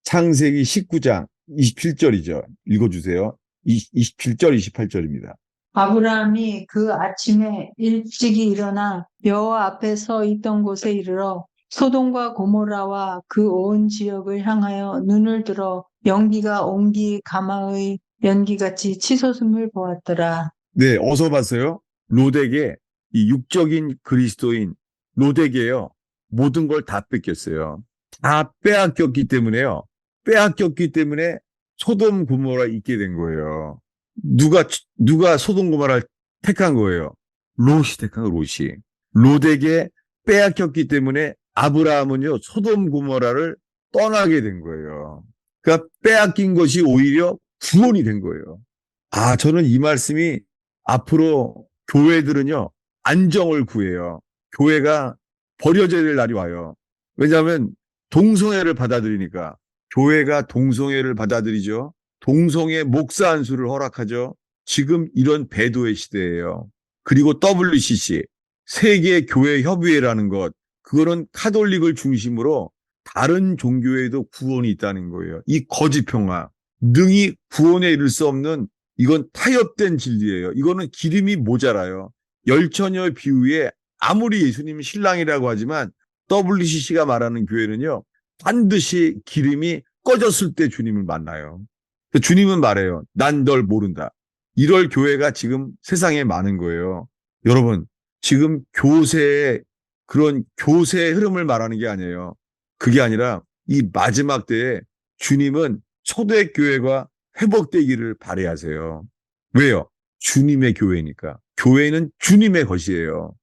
창세기 19장 27절이죠. 읽어주세요. 27절, 28절입니다. 아브라함이 그 아침에 일찍이 일어나 여호와 앞에 서 있던 곳에 이르러 소돔과 고모라와 그 온 지역을 향하여 눈을 들어 연기가 옹기 가마의 연기같이 치솟음을 보았더라. 네, 어서 봤어요. 로덱의 이 육적인 그리스도인 로덱이에요. 모든 걸 다 뺏겼어요. 다 빼앗겼기 때문에요. 빼앗겼기 때문에 소돔 고모라 있게 된 거예요. 누가 소돔 고모라를 택한 거예요? 롯이 택한 거, 롯이. 로덱에 빼앗겼기 때문에 아브라함은요, 소돔 고모라를 떠나게 된 거예요. 그러니까 빼앗긴 것이 오히려 구원이 된 거예요. 저는 이 말씀이 앞으로 교회들은요, 안정을 구해요. 교회가 버려져야 될 날이 와요. 왜냐하면 동성애를 받아들이니까. 교회가 동성애를 받아들이죠. 동성애 목사 안수를 허락하죠. 지금 이런 배도의 시대예요. 그리고 WCC, 세계교회협의회라는 것, 그거는 카톨릭을 중심으로 다른 종교에도 구원이 있다는 거예요. 이 거짓평화, 능히 구원에 이를 수 없는 이건 타협된 진리예요. 이거는 기름이 모자라요. 열처녀 비유에 아무리 예수님이 신랑이라고 하지만 WCC가 말하는 교회는요. 반드시 기름이 꺼졌을 때 주님을 만나요. 주님은 말해요. 난 널 모른다. 이럴 교회가 지금 세상에 많은 거예요. 여러분, 지금 교세의 그런 교세의 흐름을 말하는 게 아니에요. 그게 아니라 이 마지막 때에 주님은 초대교회가 회복되기를 바라하세요. 왜요? 주님의 교회니까. 교회는 주님의 것이에요.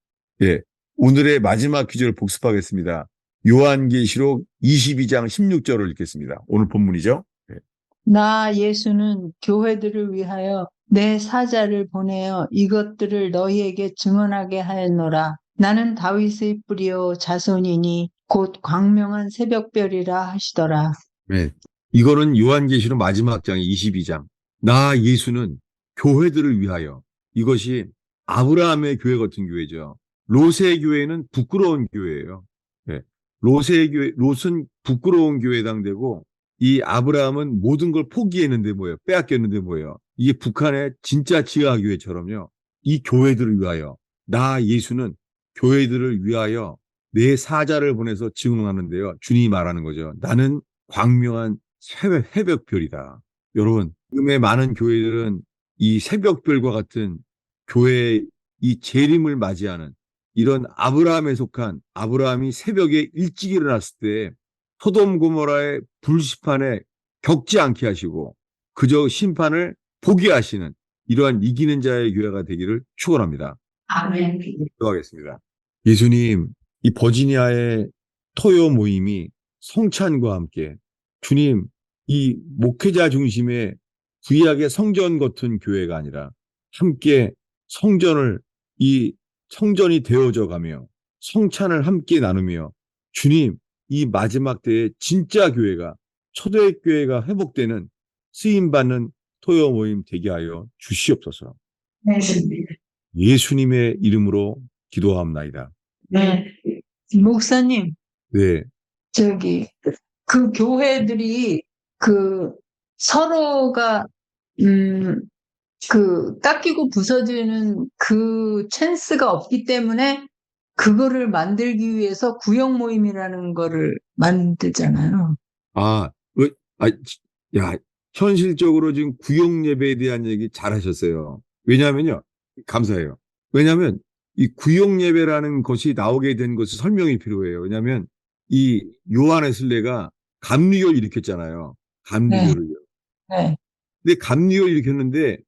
예. 오늘의 마지막 퀴즈를 복습하겠습니다. 요한계시록 22장 16절을 읽겠습니다. 오늘 본문이죠. 예. 나 예수는 교회들을 위하여 내 사자를 보내어 이것들을 너희에게 증언하게 하였노라. 나는 다윗의 뿌리요 자손이니 곧 광명한 새벽별이라 하시더라. 네. 이거는 요한계시록 마지막 장 22장. 나 예수는 교회들을 위하여. 이것이 아브라함의 교회 같은 교회죠. 롯의 교회는 부끄러운 교회예요. 네. 롯은 부끄러운 교회 당되고 이 아브라함은 모든 걸 포기했는데 뭐예요? 빼앗겼는데 뭐예요? 이게 북한의 진짜 지하 교회처럼요. 이 교회들을 위하여. 나 예수는 교회들을 위하여 내 사자를 보내서 증언하는데요. 주님이 말하는 거죠. 나는 광명한 새벽별이다. 여러분, 지금의 많은 교회들은 이 새벽별과 같은 교회의 이 재림을 맞이하는 이런 아브라함에 속한 아브라함이 새벽에 일찍 일어났을 때 소돔 고모라의 불심판에 겪지 않게 하시고 그저 심판을 보게 하시는 이러한 이기는 자의 교회가 되기를 축원합니다. 아멘. 기도하겠습니다. 예수님, 이 버지니아의 토요 모임이 성찬과 함께 주님, 이 목회자 중심의 구약의 성전 같은 교회가 아니라 함께 성전을 이 성전이 되어져 가며 성찬을 함께 나누며 주님, 이 마지막 때에 진짜 교회가 초대교회가 회복되는 쓰임받는 토요 모임 되게 하여 주시옵소서. 네. 예수님의 이름으로 기도합나이다. 네. 목사님, 네, 저기, 그 교회들이 그 서로가, 음, 그 깎이고 부서지는 그 찬스가 없기 때문에 그거를 만들기 위해서 구역 모임이라는 거를 만들잖아요. 아, 왜, 아, 야, 현실적으로 지금 구역 예배에 대한 얘기 잘하셨어요. 왜냐하면요, 감사해요. 왜냐하면 이 구역 예배라는 것이 나오게 된 것이 설명이 필요해요. 왜냐하면 이 요한의 순례가 감리교를 일으켰잖아요. 네, 감리교를요. 네, 근데 감리교를 일으켰는데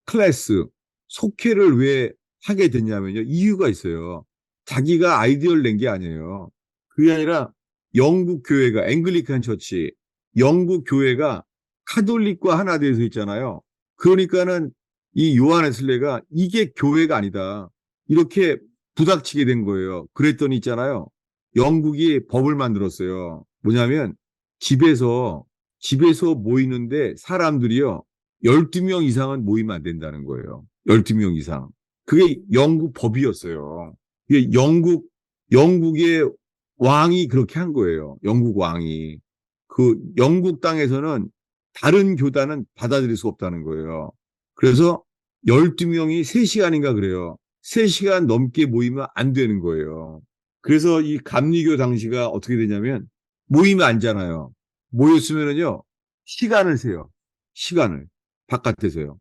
클래스, 속회를 왜 하게 됐냐면요. 이유가 있어요. 자기가 아이디어를 낸 게 아니에요. 그게 아니라 영국 교회가, 앵글리칸 처치, 영국 교회가 카톨릭과 하나 돼서 있잖아요. 그러니까는 이 요한의 순례가 이게 교회가 아니다. 이렇게 부닥치게 된 거예요. 그랬더니 있잖아요. 영국이 법을 만들었어요. 뭐냐면 집에서, 집에서 모이는데 사람들이요. 12명 이상은 모이면 안 된다는 거예요. 12명 이상. 그게 영국 법이었어요. 그게 영국의 왕이 그렇게 한 거예요. 영국 왕이. 그 영국 땅에서는 다른 교단은 받아들일 수 없다는 거예요. 그래서 12명이 3시간인가 그래요. 3시간 넘게 모이면 안 되는 거예요. 그래서 이 감리교 당시가 어떻게 되냐면 모이면 앉잖아요. 모였으면은요, 시간을 세요. 시간을. 바깥에서요.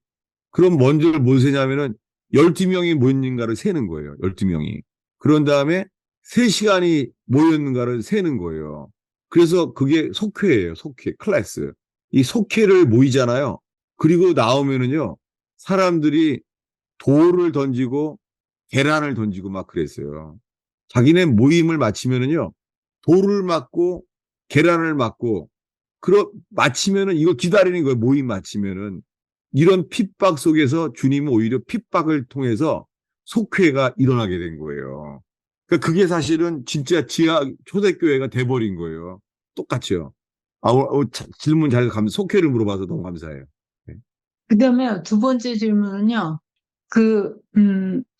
그럼 먼저 뭘 세냐면은 12명이 모였는가를 세는 거예요. 12명이. 그런 다음에 3시간이 모였는가를 세는 거예요. 그래서 그게 속회예요. 속회, 클래스. 이 속회를 모이잖아요. 그리고 나오면은요, 사람들이 돌을 던지고 계란을 던지고 막 그랬어요. 자기네 모임을 마치면은요, 돌을 맞고 계란을 맞고 마치면은 이거 기다리는 거예요. 모임 마치면은. 이런 핍박 속에서 주님은 오히려 핍박을 통해서 속회가 일어나게 된 거예요. 그러니까 그게 사실은 진짜 지하 초대교회가 돼버린 거예요. 똑같죠. 질문 속회를 물어봐서 너무 감사해요. 네. 그다음에 두 번째 질문은요.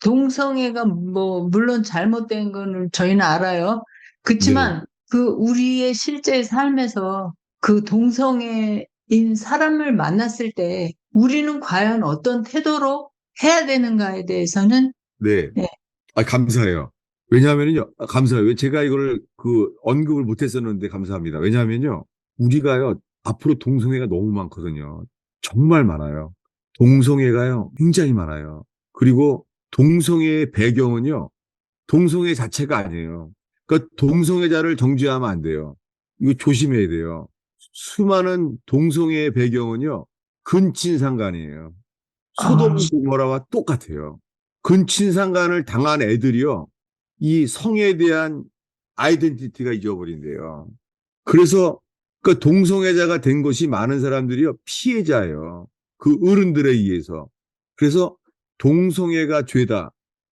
동성애가 뭐, 물론 잘못된 거는 저희는 알아요. 네. 그렇지만 우리의 실제 삶에서 그 동성애인 사람을 만났을 때 우리는 과연 어떤 태도로 해야 되는가에 대해서는, 네. 네, 감사해요. 왜냐하면요, 감사해요. 왜 제가 이거를 언급을 못 했었는데 감사합니다. 왜냐하면요, 우리가요, 앞으로 동성애가 너무 많거든요. 정말 많아요. 동성애가요, 굉장히 많아요. 그리고 동성애의 배경은요, 동성애 자체가 아니에요. 그러니까 동성애자를 정죄하면 안 돼요. 이거 조심해야 돼요. 수많은 동성애의 배경은요, 근친상간이에요. 아, 소돔 고모라와 똑같아요. 근친상간을 당한 애들이요, 이 성에 대한 아이덴티티가 잊어버린대요. 그래서 그 동성애자가 된 것이 많은 사람들이요, 피해자예요. 그 어른들에 의해서. 그래서 동성애가 죄다.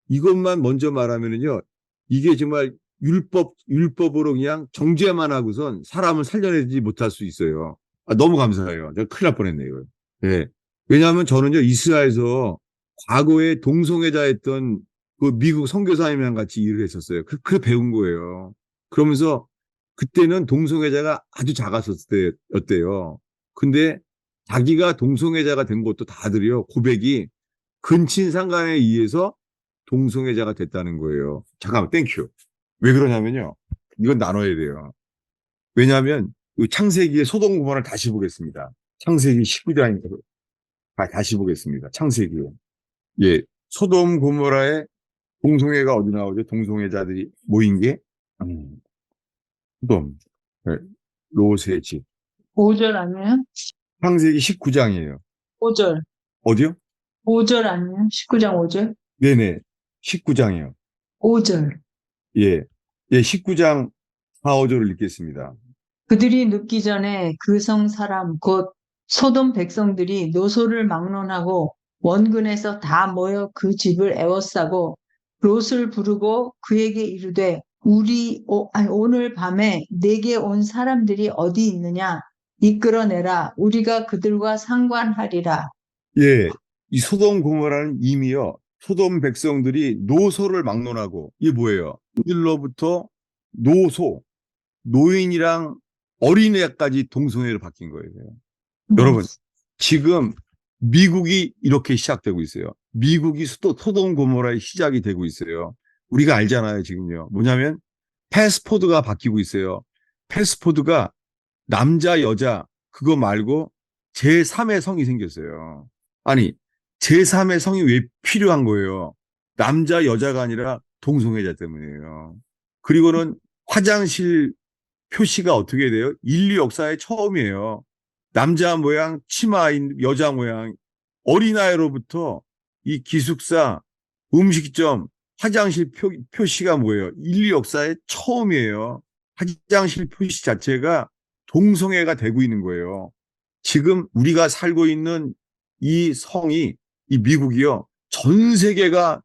이것만 먼저 말하면은요, 이게 정말 율법으로 그냥 정죄만 하고선 사람을 살려내지 못할 수 있어요. 아, 너무 감사해요. 제가 큰일 날 뻔했네요. 예. 왜냐하면 저는요, 이스라엘에서 과거에 동성애자였던 그 미국 선교사님이랑 같이 일을 했었어요. 그 배운 거예요. 그러면서 그때는 동성애자가 아주 작았었을 때였대요. 근데 자기가 동성애자가 된 것도 다들이요, 고백이 근친상간에 의해서 동성애자가 됐다는 거예요. 잠깐만, 땡큐. 왜 그러냐면요. 이건 나눠야 돼요. 왜냐하면 창세기의 소돔 고모를 다시 보겠습니다. 창세기 19장 다시 보겠습니다. 창세기. 예, 소돔 고모라의 동성애가 어디 나오죠? 동성애자들이 모인 게 소돔, 네, 롯의 집. 5절 아니에요? 창세기 19장이에요. 5절. 어디요? 5절 아니에요? 19장 5절? 네네. 19장이요. 5절. 예. 예, 19장 4, 5절을 읽겠습니다. 그들이 눕기 전에 그 성 사람 곧 소돔 백성들이 노소를 막론하고 원근에서 다 모여 그 집을 에워싸고 롯을 부르고 그에게 이르되 오늘 밤에 내게 온 사람들이 어디 있느냐 이끌어내라 우리가 그들과 상관하리라. 예. 이 소돔 고모라는 이미요. 소돔 백성들이 노소를 막론하고, 이게 뭐예요? 이들로부터 노소, 노인이랑 어린애까지 동성애를 바뀐 거예요. 여러분, 지금 미국이 이렇게 시작되고 있어요. 미국이 소돔 고모라의 시작이 되고 있어요. 우리가 알잖아요, 지금요. 뭐냐면 패스포드가 바뀌고 있어요. 패스포드가 남자, 여자 그거 말고 제3의 성이 생겼어요. 아니, 제3의 성이 왜 필요한 거예요? 남자, 여자가 아니라 동성애자 때문이에요. 그리고는 화장실 표시가 어떻게 돼요? 인류 역사의 처음이에요. 남자 모양, 치마, 여자 모양. 어린아이로부터 이 기숙사, 음식점, 화장실 표시가 뭐예요? 인류 역사의 처음이에요. 화장실 표시 자체가 동성애가 되고 있는 거예요. 지금 우리가 살고 있는 이 성이, 이 미국이요. 전 세계가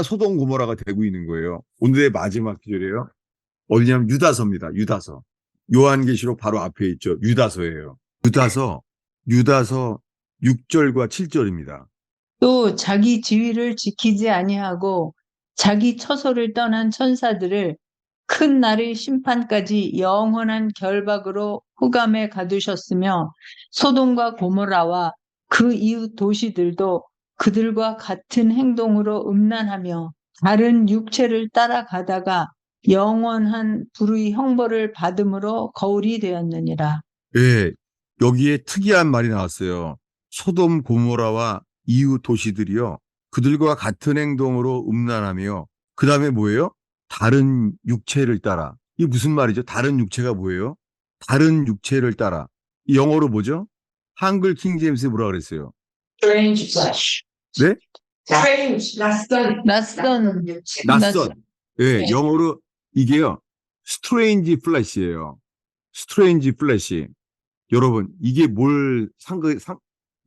소돔 고모라가 되고 있는 거예요. 오늘의 마지막 기절이에요. 어디냐면 유다서입니다. 유다서. 요한계시록 바로 앞에 있죠. 유다서예요. 유다서 6절과 7절입니다. 또 자기 지위를 지키지 아니하고 자기 처소를 떠난 천사들을 큰 날의 심판까지 영원한 결박으로 흑암에 가두셨으며 소돔과 고모라와 그 이웃 도시들도 그들과 같은 행동으로 음란하며 다른 육체를 따라가다가 영원한 불의 형벌을 받음으로 거울이 되었느니라. 예, 여기에 특이한 말이 나왔어요. 소돔 고모라와 이웃 도시들이요. 그들과 같은 행동으로 음란하며 그 다음에 뭐예요? 다른 육체를 따라. 이게 무슨 말이죠? 다른 육체가 뭐예요? 다른 육체를 따라. 이 영어로 뭐죠? 한글 킹제임스에 뭐라 그랬어요? Strange flesh. 네? Strange, 낯선. 낯선 낯선. 예, 영어로 이게요. 스트레인지 플래시예요. 스트레인지 플래시. 여러분, 이게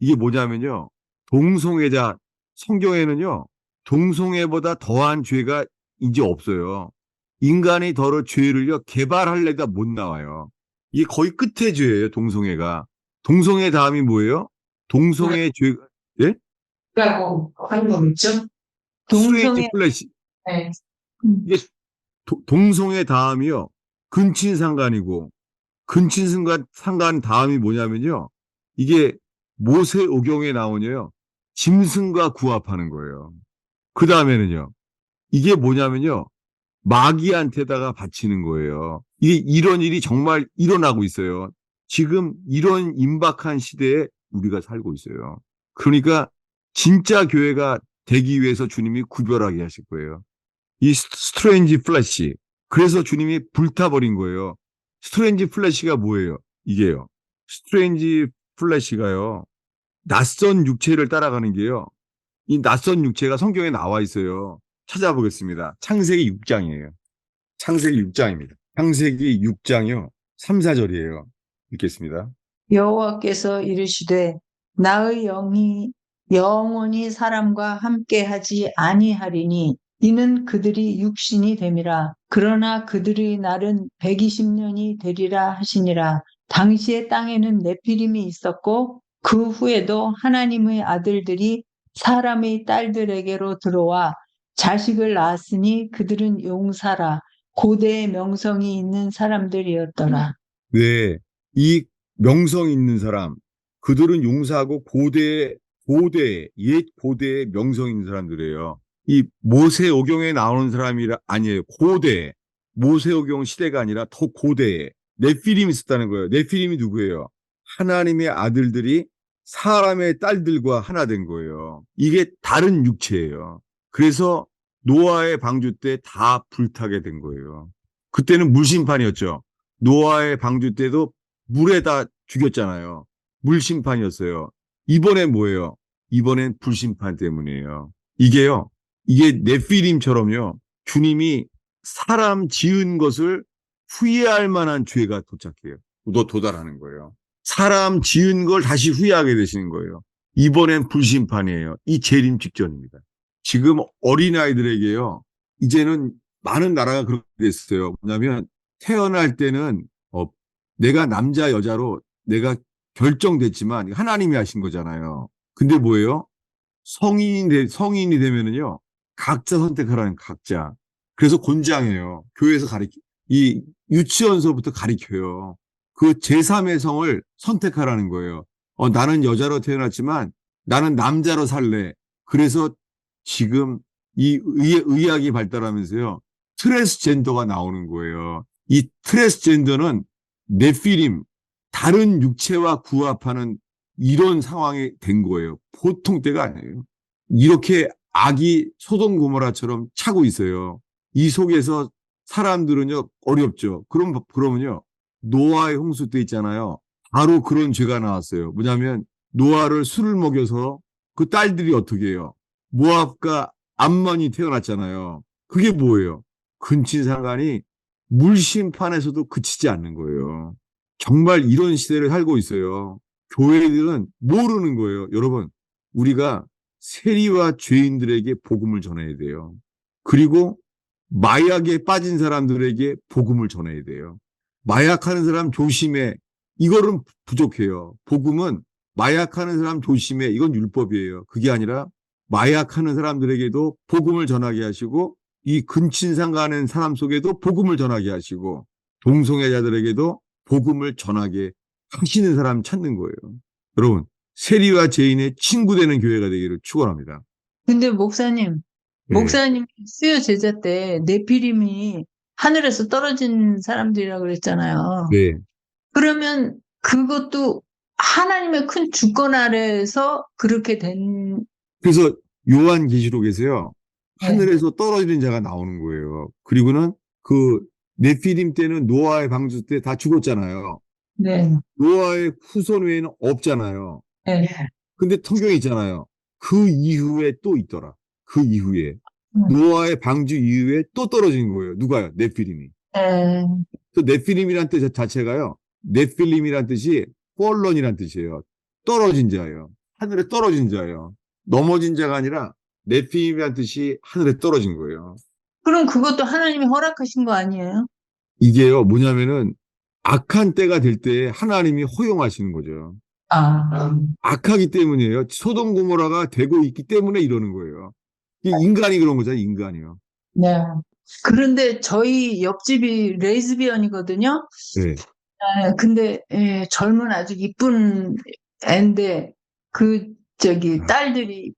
이게 뭐냐면요. 동성애자, 성경에는요, 동성애보다 더한 죄가 이제 없어요. 인간이 더러 죄를요, 개발할래가 못 나와요. 이게 거의 끝의 죄예요, 동성애가. 동성애 다음이 뭐예요? 동성애 죄, 예? 라고 하는 거 있죠? 스트레인지 동성애 플래시. 네. 이게 동성애 다음이요, 근친상간이고, 상간 다음이 뭐냐면요. 이게 모세오경에 나오냐요. 짐승과 구합하는 거예요. 그 다음에는요. 이게 뭐냐면요. 마귀한테다가 바치는 거예요. 이런 일이 정말 일어나고 있어요. 지금 이런 임박한 시대에 우리가 살고 있어요. 그러니까 진짜 교회가 되기 위해서 주님이 구별하게 하실 거예요. 이 스트레인지 플래시. 그래서 주님이 불타버린 거예요. 스트레인지 플래시가 뭐예요? 이게요. 스트레인지 플래시가요. 낯선 육체를 따라가는 게요. 이 낯선 육체가 성경에 나와 있어요. 찾아보겠습니다. 창세기 6장이에요. 창세기 6장입니다. 창세기 6장이요. 3, 4절이에요. 읽겠습니다. 여호와께서 이르시되 나의 영이 영원히 사람과 함께하지 아니하리니 이는 그들이 육신이 됨이라. 그러나 그들의 날은 120년이 되리라 하시니라. 당시에 땅에는 네피림이 있었고 그 후에도 하나님의 아들들이 사람의 딸들에게로 들어와 자식을 낳았으니 그들은 용사라. 고대의 명성이 있는 사람들이었더라. 네, 이 명성 있는 사람, 그들은 용사하고 옛 고대의 명성 있는 사람들이에요. 이 모세오경에 나오는 사람이 아니에요. 모세오경 시대가 아니라 더 고대에 네피림이 있었다는 거예요. 네피림이 누구예요? 하나님의 아들들이 사람의 딸들과 하나 된 거예요. 이게 다른 육체예요. 그래서 노아의 방주 때 다 불타게 된 거예요. 그때는 물심판이었죠. 노아의 방주 때도 물에다 죽였잖아요. 물심판이었어요. 이번엔 뭐예요? 이번엔 불심판 때문이에요. 이게 네피림처럼요. 주님이 사람 지은 것을 후회할 만한 죄가 도달하는 거예요. 사람 지은 걸 다시 후회하게 되시는 거예요. 이번엔 불심판이에요. 이 재림 직전입니다. 지금 어린아이들에게요. 이제는 많은 나라가 그렇게 됐어요. 뭐냐면 태어날 때는 내가 남자 여자로 내가 결정됐지만 하나님이 하신 거잖아요. 근데 뭐예요? 성인이 되면은요. 각자 선택하라는 각자. 그래서 곤장해요. 교회에서 이 유치원서부터 가르쳐요. 그 제3의 성을 선택하라는 거예요. 나는 여자로 태어났지만 나는 남자로 살래. 그래서 지금 이 의학이 발달하면서요. 트랜스젠더가 나오는 거예요. 이 트랜스젠더는 네피림, 다른 육체와 구합하는 이런 상황이 된 거예요. 보통 때가 아니에요. 이렇게 악이 소돔 고모라처럼 차고 있어요. 이 속에서 사람들은요, 어렵죠. 그러면요, 노아의 홍수 때 있잖아요. 바로 그런 죄가 나왔어요. 뭐냐면, 노아를 술을 먹여서 그 딸들이 어떻게 해요? 모압과 암몬이 태어났잖아요. 그게 뭐예요? 근친상간이 물심판에서도 그치지 않는 거예요. 정말 이런 시대를 살고 있어요. 교회들은 모르는 거예요. 여러분, 우리가 세리와 죄인들에게 복음을 전해야 돼요. 그리고 마약에 빠진 사람들에게 복음을 전해야 돼요. 마약하는 사람 조심해. 이거는 부족해요. 복음은 마약하는 사람 조심해. 이건 율법이에요. 그게 아니라 마약하는 사람들에게도 복음을 전하게 하시고 이 근친상 가는 사람 속에도 복음을 전하게 하시고 동성애자들에게도 복음을 전하게 하시는 사람 찾는 거예요. 여러분, 세리와 죄인의 친구 되는 교회가 되기를 축원합니다. 근데 목사님, 네. 목사님 수요 제자 때 네피림이 하늘에서 떨어진 사람들이라고 그랬잖아요. 네. 그러면 그것도 하나님의 큰 주권 아래에서 그렇게 된. 그래서 요한계시록에서요. 네. 하늘에서 떨어지는 자가 나오는 거예요. 그리고는 그 네피림 때는 노아의 방주 때 다 죽었잖아요. 네. 노아의 후손 외에는 없잖아요. 네. 근데 성경에 있잖아요. 그 이후에 또 있더라. 그 이후에. 노아의 방주 이후에 또 떨어진 거예요. 누가요? 네피림이. 네. 그 네피림이란 뜻 자체가요. 네필림이란 뜻이 폴런이란 뜻이에요. 떨어진 자예요. 하늘에 떨어진 자예요. 넘어진 자가 아니라 네피림이란 뜻이 하늘에 떨어진 거예요. 그럼 그것도 하나님이 허락하신 거 아니에요? 이게요. 뭐냐면은 악한 때가 될 때 하나님이 허용하시는 거죠. 악하기 때문이에요. 소돔 고모라가 되고 있기 때문에 이러는 거예요. 인간이 그런 거잖아요. 인간이요. 네. 그런데 저희 옆집이 레즈비언이거든요. 네. 근데 젊은 아주 이쁜 애인데 딸들이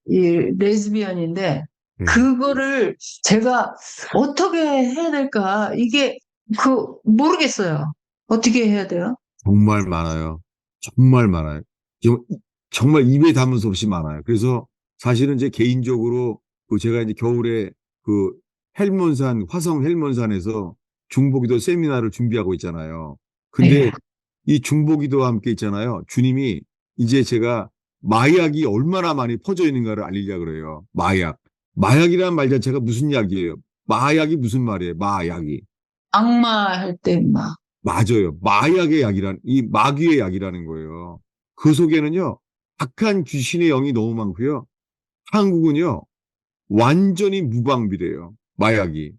레즈비언인데 네. 그거를 제가 어떻게 해야 될까? 이게 모르겠어요. 어떻게 해야 돼요? 정말 많아요. 정말 많아요. 정말 입에 담을 수 없이 많아요. 그래서 사실은 제 개인적으로 제가 이제 겨울에 그 화성 헬몬산에서 중보기도 세미나를 준비하고 있잖아요. 근데 예. 이 중보기도와 함께 있잖아요. 주님이 이제 제가 마약이 얼마나 많이 퍼져 있는가를 알리려고 그래요. 마약. 마약이라는 말 자체가 무슨 약이에요? 마약이 무슨 말이에요? 마약이. 악마 할 때 막. 맞아요. 마약의 이 마귀의 약이라는 거예요. 그 속에는요, 악한 귀신의 영이 너무 많고요. 한국은요, 완전히 무방비래요. 마약이.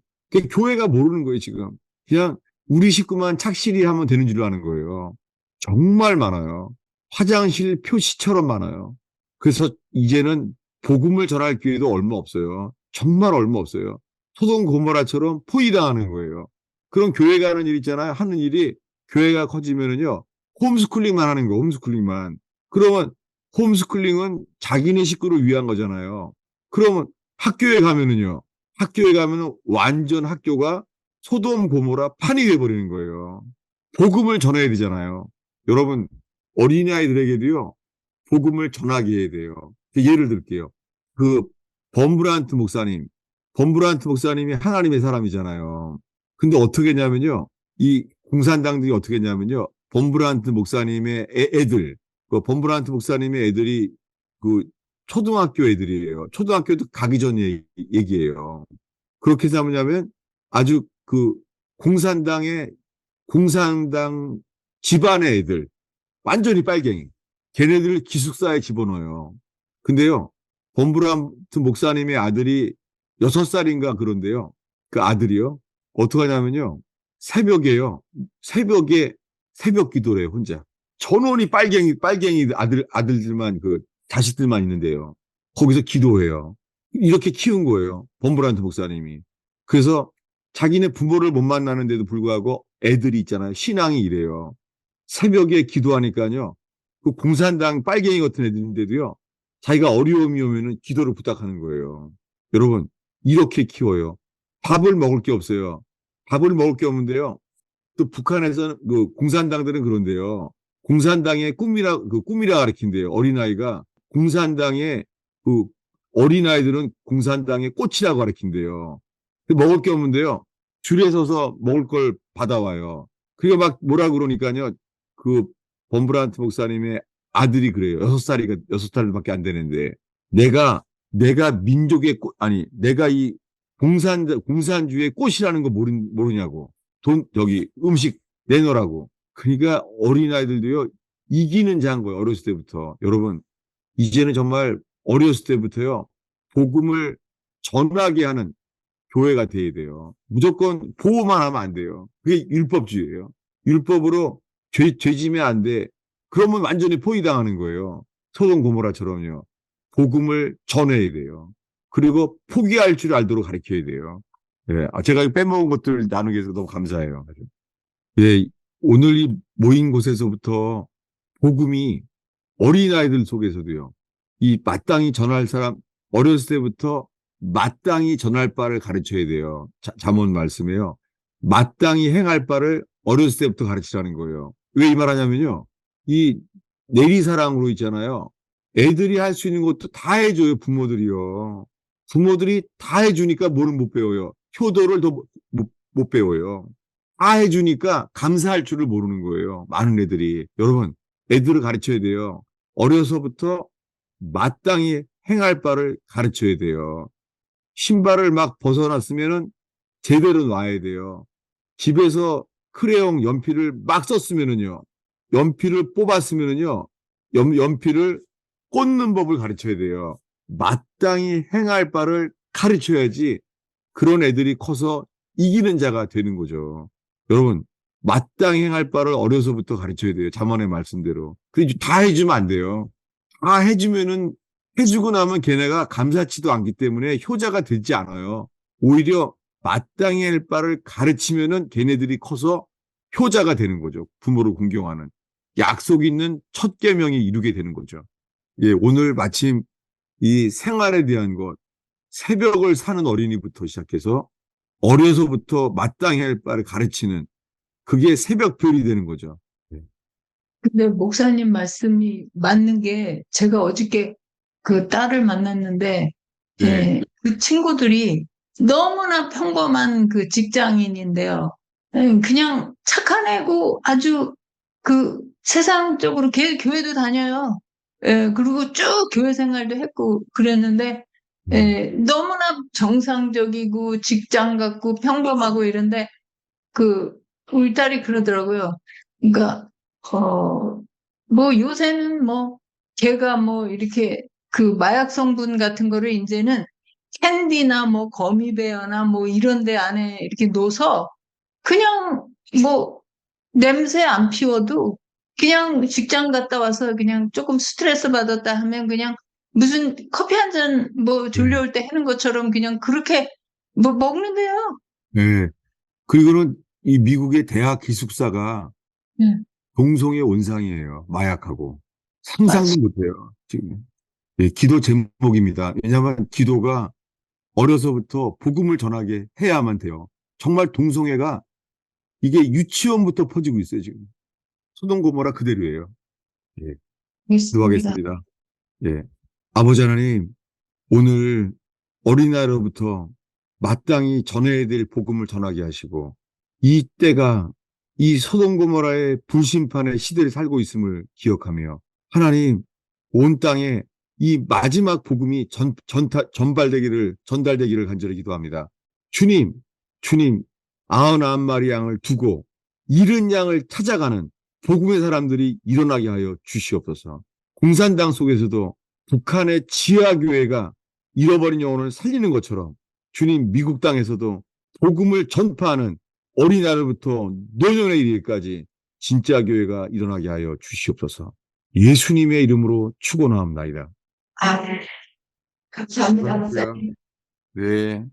교회가 모르는 거예요, 지금. 그냥 우리 식구만 착실히 하면 되는 줄 아는 거예요. 정말 많아요. 화장실 표시처럼 많아요. 그래서 이제는 복음을 전할 기회도 얼마 없어요. 정말 얼마 없어요. 소돔 고모라처럼 포위당하는 거예요. 그런 교회가 하는 일 있잖아요. 하는 일이 교회가 커지면은요. 홈스쿨링만 하는 거예요. 홈스쿨링만. 그러면 홈스쿨링은 자기네 식구를 위한 거잖아요. 그러면 학교에 가면은요. 학교에 가면은 완전 학교가 소돔 고모라 판이 돼버리는 거예요. 복음을 전해야 되잖아요. 여러분, 어린아이들에게도요, 복음을 전하게 해야 돼요. 예를 들게요. 그, 범브란트 목사님이 하나님의 사람이잖아요. 근데 어떻게 했냐면요, 이 공산당들이 어떻게 했냐면요, 범브란트 목사님의 범브란트 목사님의 애들이 그 초등학교 애들이에요. 초등학교도 가기 전 얘기예요. 그렇게 해서 뭐냐면 아주 공산당 집안의 애들, 완전히 빨갱이. 걔네들 기숙사에 집어넣어요. 근데요, 범브란트 목사님의 아들이 6살인가 그런데요. 그 아들이요. 어떻게 하냐면요. 새벽에 새벽 기도를 해요, 혼자. 전원이 빨갱이 아들들만, 자식들만 있는데요. 거기서 기도해요. 이렇게 키운 거예요. 범브란트 목사님이. 그래서 자기네 부모를 못 만나는데도 불구하고 애들이 있잖아요. 신앙이 이래요. 새벽에 기도하니까요. 그 공산당 빨갱이 같은 애들인데도요. 자기가 어려움이 오면은 기도를 부탁하는 거예요. 여러분, 이렇게 키워요. 밥을 먹을 게 없어요. 밥을 먹을 게 없는데요. 또 북한에서는 공산당들은 그런데요. 공산당의 꿈이라 가르친대요. 어린아이가 공산당의 그 어린아이들은 공산당의 꽃이라고 가르친대요. 먹을 게 없는데요. 줄에 서서 먹을 걸 받아와요. 그게 막 뭐라 그러니까요. 그 범브란트 목사님의 아들이 그래요. 6살밖에 안 되는데 내가 민족의 꽃 아니 내가 이 공산주의 꽃이라는 거 모르냐고. 음식 내놓으라고. 그러니까 어린아이들도요, 이기는 자인 거예요, 어렸을 때부터. 여러분, 이제는 정말 어렸을 때부터요, 복음을 전하게 하는 교회가 돼야 돼요. 무조건 보호만 하면 안 돼요. 그게 율법주의예요. 율법으로 죄지면 안 돼. 그러면 완전히 포위당하는 거예요. 소돔 고모라처럼요. 복음을 전해야 돼요. 그리고 포기할 줄 알도록 가르쳐야 돼요. 예, 제가 빼먹은 것들 나누게 해서 너무 감사해요. 예, 오늘 이 모인 곳에서부터 복음이 어린아이들 속에서도요, 이 마땅히 전할 사람, 어렸을 때부터 마땅히 전할 바를 가르쳐야 돼요. 잠언 말씀에요. 마땅히 행할 바를 어렸을 때부터 가르치라는 거예요. 왜 이 말 하냐면요. 이 내리사랑으로 있잖아요. 애들이 할 수 있는 것도 다 해줘요, 부모들이요. 부모들이 다 해주니까 뭐를 못 배워요. 효도를 더 못 배워요. 다 해주니까 감사할 줄을 모르는 거예요. 많은 애들이. 여러분, 애들을 가르쳐야 돼요. 어려서부터 마땅히 행할 바를 가르쳐야 돼요. 신발을 막 벗어났으면은 제대로 놔야 돼요. 집에서 크레용 연필을 막 썼으면은요. 연필을 뽑았으면은요. 연필을 꽂는 법을 가르쳐야 돼요. 마땅히 행할 바를 가르쳐야지 그런 애들이 커서 이기는 자가 되는 거죠. 여러분, 마땅히 행할 바를 어려서부터 가르쳐야 돼요. 잠언의 말씀대로. 근데 다 해주면 안 돼요. 다 해주면은 해주고 나면 걔네가 감사치도 않기 때문에 효자가 되지 않아요. 오히려 마땅히 할 바를 가르치면은 걔네들이 커서 효자가 되는 거죠. 부모를 공경하는. 약속 있는 첫 계명이 이루게 되는 거죠. 예, 오늘 마침 이 생활에 대한 것, 새벽을 사는 어린이부터 시작해서 어려서부터 마땅히 할 바를 가르치는 그게 새벽별이 되는 거죠. 근데 목사님 말씀이 맞는 게 제가 어저께 그 딸을 만났는데, 네. 그 친구들이 너무나 평범한 그 직장인인데요. 그냥 착한 애고 아주 그 세상적으로 교회도 다녀요. 그리고 쭉 교회 생활도 했고 그랬는데, 너무나 정상적이고 직장 같고 평범하고 이런데 그 우리 딸이 그러더라고요. 그러니까 뭐 요새는 뭐 걔가 뭐 이렇게 그 마약 성분 같은 거를 이제는 캔디나 뭐 거미베어나 뭐 이런 데 안에 이렇게 넣어서 그냥 뭐 냄새 안 피워도 그냥 직장 갔다 와서 그냥 조금 스트레스 받았다 하면 그냥 무슨 커피 한 잔 뭐 졸려올 때 하는 것처럼 그냥 그렇게 뭐 먹는데요. 네. 그리고는 이 미국의 대학 기숙사가 네, 동성애 온상이에요. 마약하고. 맞아. 상상도 못해요. 지금. 예, 기도 제목입니다. 왜냐하면 기도가 어려서부터 복음을 전하게 해야만 돼요. 정말 동성애가 이게 유치원부터 퍼지고 있어요, 지금. 소돔 고모라 그대로예요. 예, 있습니다. 기도하겠습니다. 예. 아버지 하나님, 오늘 어린아이로부터 마땅히 전해야 될 복음을 전하게 하시고, 이 때가 이 소돔 고모라의 불심판의 시대를 살고 있음을 기억하며, 하나님, 온 땅에 이 마지막 복음이 전달되기를 간절히 기도합니다. 주님, 주님, 99마리 양을 두고 잃은 양을 찾아가는 복음의 사람들이 일어나게 하여 주시옵소서. 공산당 속에서도 북한의 지하교회가 잃어버린 영혼을 살리는 것처럼 주님 미국 땅에서도 복음을 전파하는 어린아이부터 노년의 이르기까지 진짜 교회가 일어나게 하여 주시옵소서. 예수님의 이름으로 축원하옵나이다. 아, 감사합니다. 네.